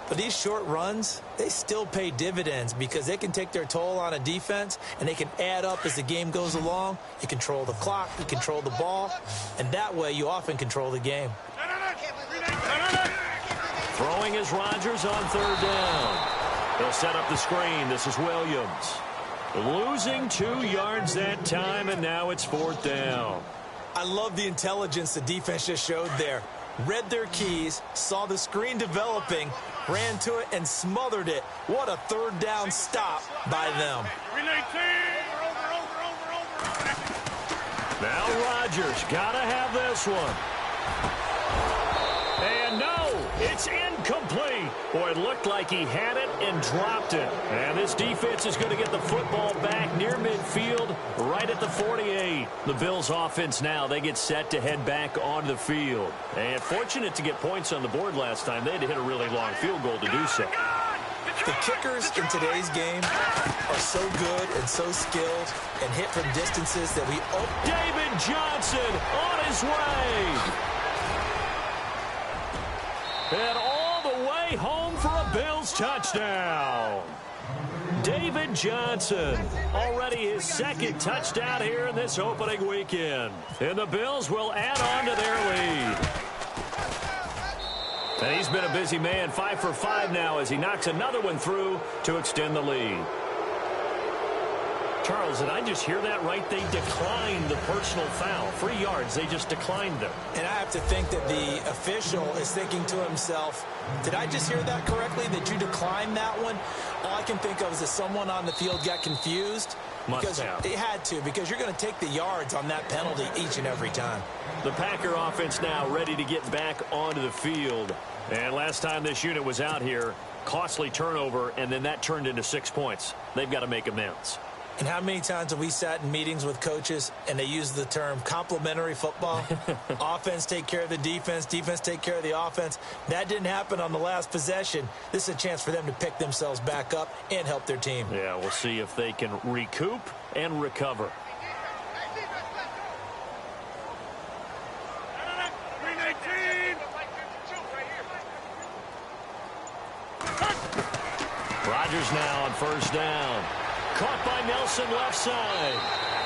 But these short runs, they still pay dividends because they can take their toll on a defense, and they can add up as the game goes along. You control the clock, you control the ball, and that way you often control the game. Throwing is Rodgers on 3rd down. They'll set up the screen. This is Williams. Losing 2 yards that time, and now it's 4th down. I love the intelligence the defense just showed there. Read their keys, saw the screen developing, ran to it, and smothered it. What a 3rd down stop by them. Now Rodgers got to have this one. And no, it's incomplete. Boy, it looked like he had it and dropped it. And this defense is going to get the football back near midfield, right at the 48. The Bills offense now, they get set to head back onto the field. And fortunate to get points on the board last time. They had to hit a really long field goal to do so. The kickers in today's game are so good and so skilled and hit from distances that we... David Johnson on his way. And all the way home for a Bills touchdown. David Johnson, already his 2nd touchdown here in this opening weekend. And the Bills will add on to their lead. And he's been a busy man, 5 for 5 now as he knocks another one through to extend the lead. Charles, did I just hear that right? They declined the personal foul. 3 yards, they just declined them. And I have to think that the official is thinking to himself, did I just hear that correctly, that you declined that one? All I can think of is that someone on the field got confused. Must have. They had to, because you're going to take the yards on that penalty each and every time. The Packer offense now ready to get back onto the field. And last time this unit was out here, costly turnover, and then that turned into 6 points. They've got to make amends. And how many times have we sat in meetings with coaches and they use the term complementary football? Offense take care of the defense, defense take care of the offense. That didn't happen on the last possession. This is a chance for them to pick themselves back up and help their team. Yeah, we'll see if they can recoup and recover. Rodgers now on 1st down. Caught by Nelson left side.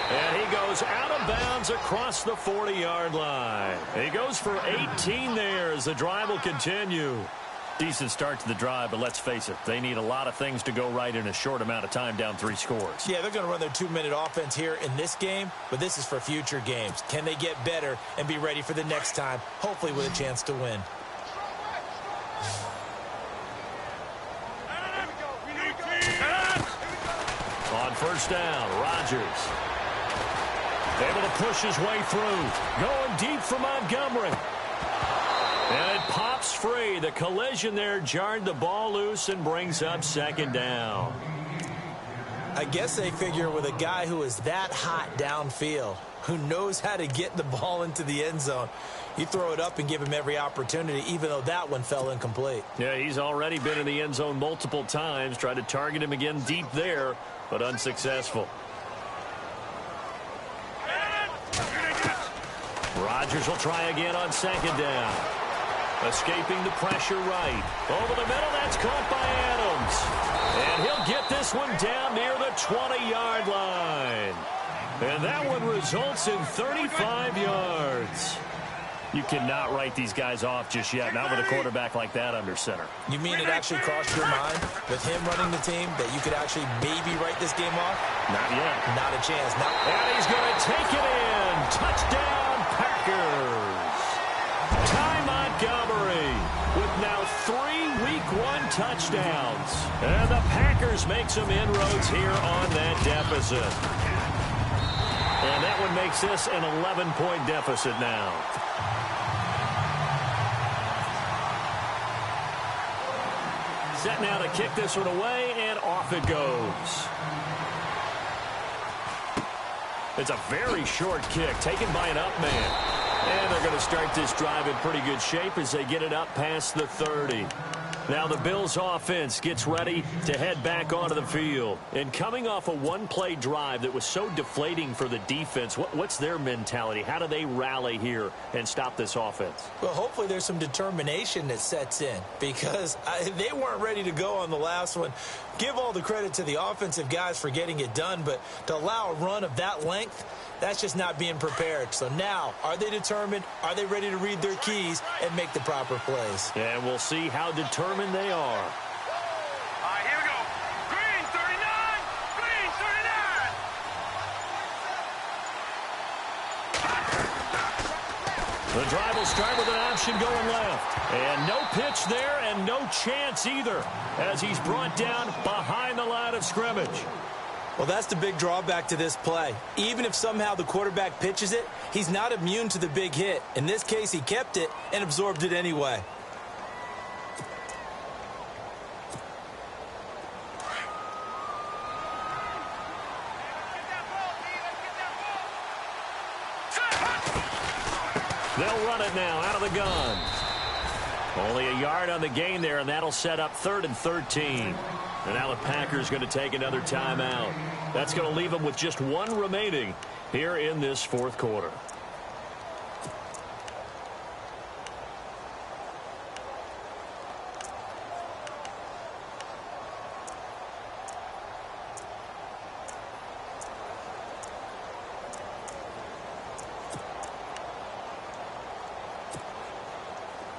And he goes out of bounds across the 40-yard line. He goes for 18 there as the drive will continue. Decent start to the drive, but let's face it, they need a lot of things to go right in a short amount of time, down 3 scores. Yeah, they're going to run their 2-minute offense here in this game, but this is for future games. Can they get better and be ready for the next time, hopefully with a chance to win? On first down, Rodgers able to push his way through, going deep for Montgomery. And it pops free. The collision there jarred the ball loose and brings up second down. I guess they figure with a guy who is that hot downfield, who knows how to get the ball into the end zone, you throw it up and give him every opportunity, even though that one fell incomplete. Yeah, he's already been in the end zone multiple times. Tried to target him again deep there, but unsuccessful. Rodgers will try again on second down. Escaping the pressure right. Over the middle, that's caught by Adams. And he'll get this one down near the 20-yard line. And that one results in 35 yards. You cannot write these guys off just yet, not with a quarterback like that under center. You mean it actually crossed your mind with him running the team that you could actually maybe write this game off? Not yet. Not a chance. Not. And he's going to take it in. Touchdown, Packers. Ty Montgomery with now 3 Week 1 touchdowns. And the Packers make some inroads here on that deficit. And that one makes this an 11-point deficit now. Set now to kick this one away, and off it goes. It's a very short kick taken by an up man. And they're going to start this drive in pretty good shape as they get it up past the 30. Now the Bills offense gets ready to head back onto the field. And coming off a one-play drive that was so deflating for the defense, what's their mentality? How do they rally here and stop this offense? Well, hopefully there's some determination that sets in because they weren't ready to go on the last one. Give all the credit to the offensive guys for getting it done, but to allow a run of that length, that's just not being prepared. So now, are they determined? Are they ready to read their keys and make the proper plays? And we'll see how determined they are. All right, here we go. Green 39. Green 39. The drive will start with an option going left. And no pitch there and no chance either as he's brought down behind the line of scrimmage. Well, that's the big drawback to this play. Even if somehow the quarterback pitches it, he's not immune to the big hit. In this case, he kept it and absorbed it anyway. They'll run it now out of the gun. Only a yard on the gain there, and that'll set up 3rd and 13. And now the Packers going to take another timeout. That's going to leave them with just 1 remaining here in this 4th quarter.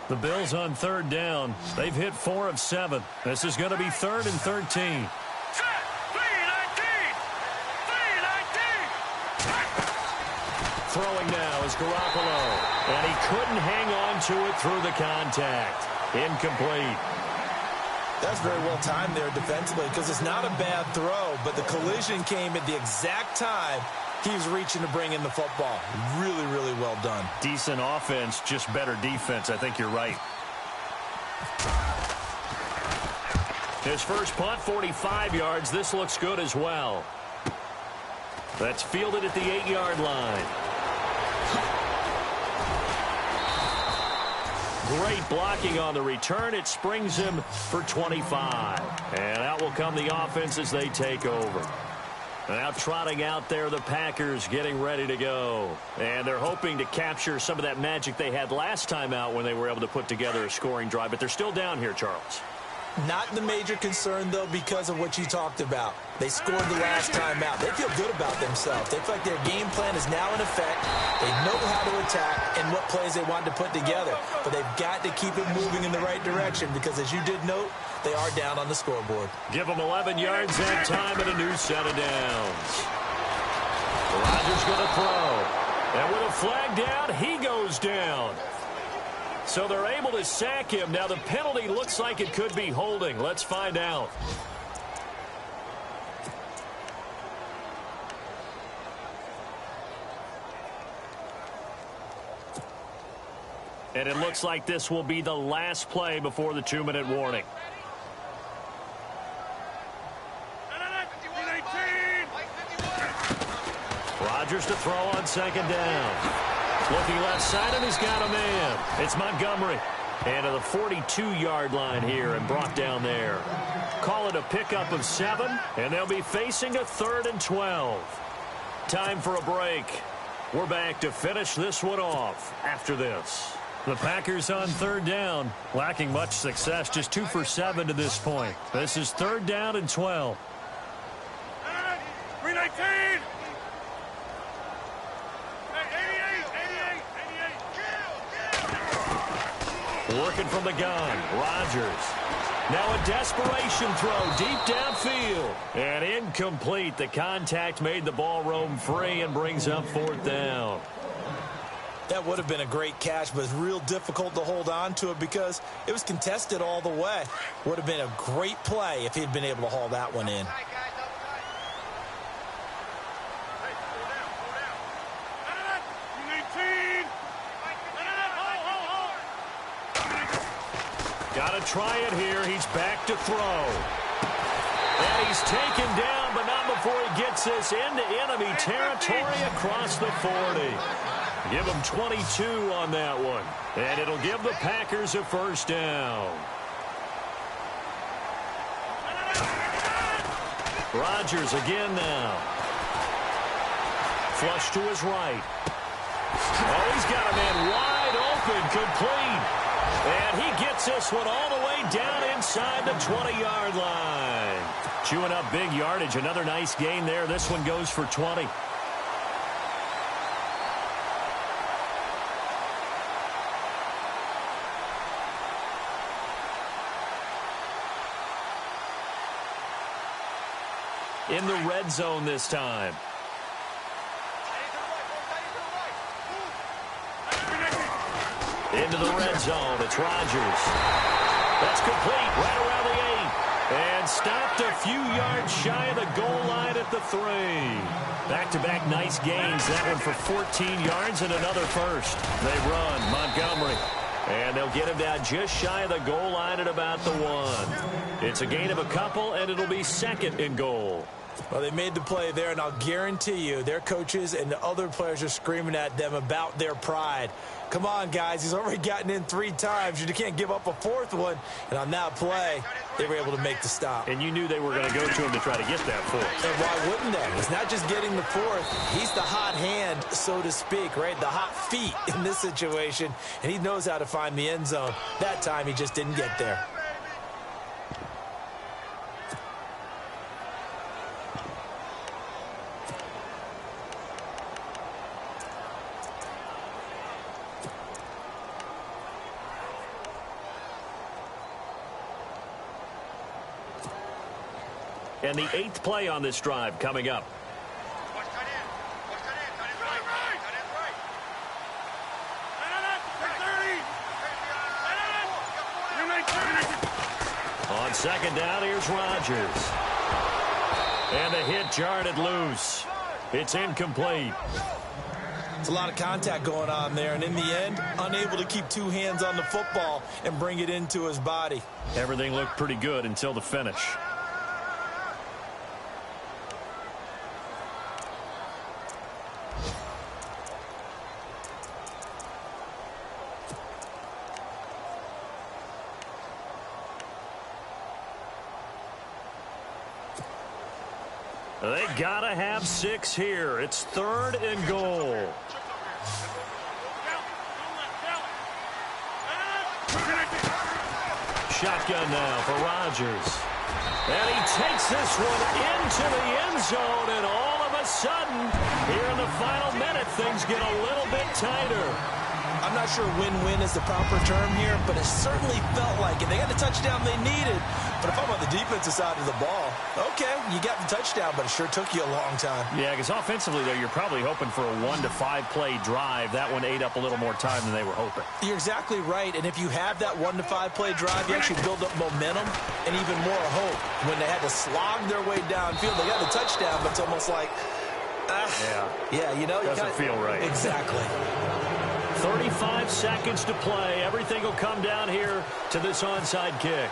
The Bills on 3rd down. They've hit 4 of 7. This is going to be 3rd and 13. Throwing now is Garoppolo. And he couldn't hang on to it through the contact. Incomplete. That's very well timed there defensively because it's not a bad throw, but the collision came at the exact time he was reaching to bring in the football. Really, really well done. Decent offense, just better defense. I think you're right. His first punt, 45 yards. This looks good as well. That's fielded at the 8-yard line. Great blocking on the return. It springs him for 25. And out will come the offense as they take over. Now trotting out there, the Packers getting ready to go. And they're hoping to capture some of that magic they had last time out when they were able to put together a scoring drive. But they're still down here, Charles. Not the major concern, though, because of what you talked about. They scored the last time out. They feel good about themselves. They feel like their game plan is now in effect. They know how to attack and what plays they want to put together. But they've got to keep it moving in the right direction because, as you did note, they are down on the scoreboard. Give them 11 yards that time and a new set of downs. Rodgers going to throw. And with a flag down, he goes down. So they're able to sack him. Now the penalty looks like it could be holding. Let's find out. And it looks like this will be the last play before the 2-minute warning. Rodgers to throw on second down. Looking left side, and he's got a man. It's Montgomery. And to the 42-yard line here and brought down there. Call it a pickup of 7, and they'll be facing a 3rd and 12. Time for a break. We're back to finish this one off after this. The Packers on 3rd down, lacking much success, just 2 for 7 to this point. This is 3rd down and 12. 319. Working from the gun, Rodgers. Now a desperation throw deep downfield. And incomplete. The contact made the ball roam free and brings up 4th down. That would have been a great catch, but it's real difficult to hold on to it because it was contested all the way. Would have been a great play if he'd been able to haul that one in. Got to try it here. He's back to throw. And he's taken down, but not before he gets this into enemy territory across the 40. Give him 22 on that one. And it'll give the Packers a 1st down. Rodgers again now. Flush to his right. Oh, he's got a man wide open, complete. And he gets this one all the way down inside the 20-yard line. Chewing up big yardage. Another nice gain there. This one goes for 20. In the red zone this time. Into the red zone. It's Rodgers. That's complete right around the 8. And stopped a few yards shy of the goal line at the 3. Back-to-back nice gains. That one for 14 yards and another 1st. They run. Montgomery. And they'll get him down just shy of the goal line at about the 1. It's a gain of a couple, and it'll be 2nd and goal. Well, they made the play there, and I'll guarantee you their coaches and the other players are screaming at them about their pride. Come on, guys. He's already gotten in 3 times. You can't give up a 4th one. And on that play, they were able to make the stop. And you knew they were going to go to him to try to get that 4th. And why wouldn't they? He's not just getting the 4th. He's the hot hand, so to speak, right? The hot feet in this situation. And he knows how to find the end zone. That time, he just didn't get there. And the 8th play on this drive coming up. On second down, here's Rodgers. And the hit jarred it loose. It's incomplete. It's a lot of contact going on there, and in the end, unable to keep 2 hands on the football and bring it into his body. Everything looked pretty good until the finish. They gotta have 6 here. It's 3rd and goal. shotgun now for Rodgers. And he takes this one into the end zone, and all of a sudden, here in the final minute, things get a little bit tighter. I'm not sure win-win is the proper term here, but it certainly felt like it. They got the touchdown they needed. But if I'm on the defensive side of the ball, okay, you got the touchdown, but it sure took you a long time. Yeah, because offensively, though, you're probably hoping for a 1 to 5 play drive. That one ate up a little more time than they were hoping. You're exactly right, and if you have that 1 to 5 play drive, you actually build up momentum and even more hope. When they had to slog their way downfield, they got the touchdown, but it's almost like, yeah, you know, doesn't feel right. Exactly. 35 seconds to play. Everything will come down here to this onside kick.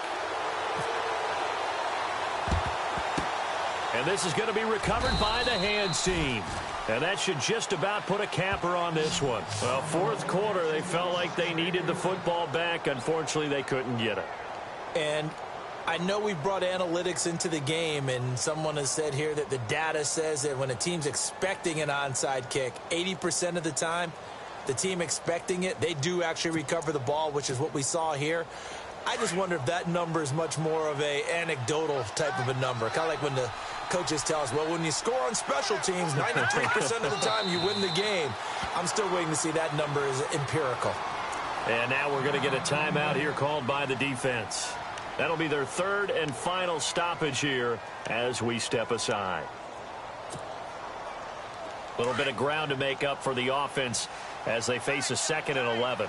And this is going to be recovered by the hands team. And that should just about put a capper on this one. Well, fourth quarter, they felt like they needed the football back. Unfortunately, they couldn't get it. And I know we brought analytics into the game, and someone has said here that the data says that when a team's expecting an onside kick, 80% of the time, the team expecting it, they do actually recover the ball, which is what we saw here. I just wonder if that number is much more of a anecdotal type of a number. Kind of like when the coaches tell us, well, when you score on special teams, 93% of the time you win the game. I'm still waiting to see that number is empirical. And now we're going to get a timeout here called by the defense. That'll be their third and final stoppage here as we step aside. A little bit of ground to make up for the offense as they face a 2nd and 11.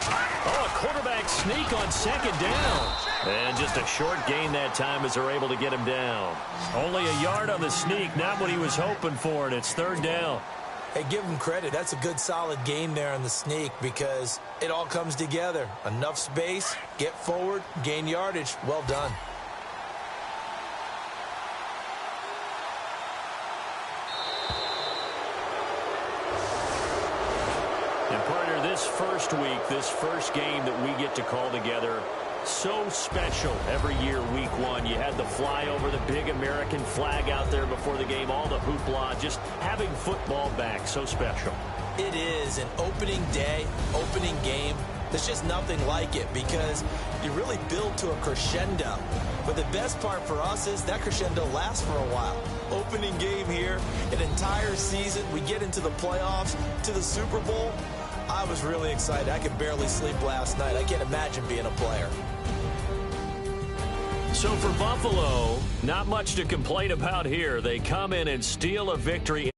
Oh, a quarterback sneak on 2nd down. And just a short gain that time as they're able to get him down. Only a yard on the sneak, not what he was hoping for, and it's 3rd down. Hey, give him credit. That's a good, solid gain there on the sneak because it all comes together. Enough space, get forward, gain yardage. Well done. And partner, this first week, this first game that we get to call together, so special every year, week 1. You had the flyover, the big American flag out there before the game, all the hoopla, just having football back, so special. It is an opening day, opening game. There's just nothing like it because you really build to a crescendo. But the best part for us is that crescendo lasts for a while. Opening game here, an entire season. We get into the playoffs, to the Super Bowl. I was really excited. I could barely sleep last night. I can't imagine being a player. So for Buffalo, not much to complain about here. They come in and steal a victory.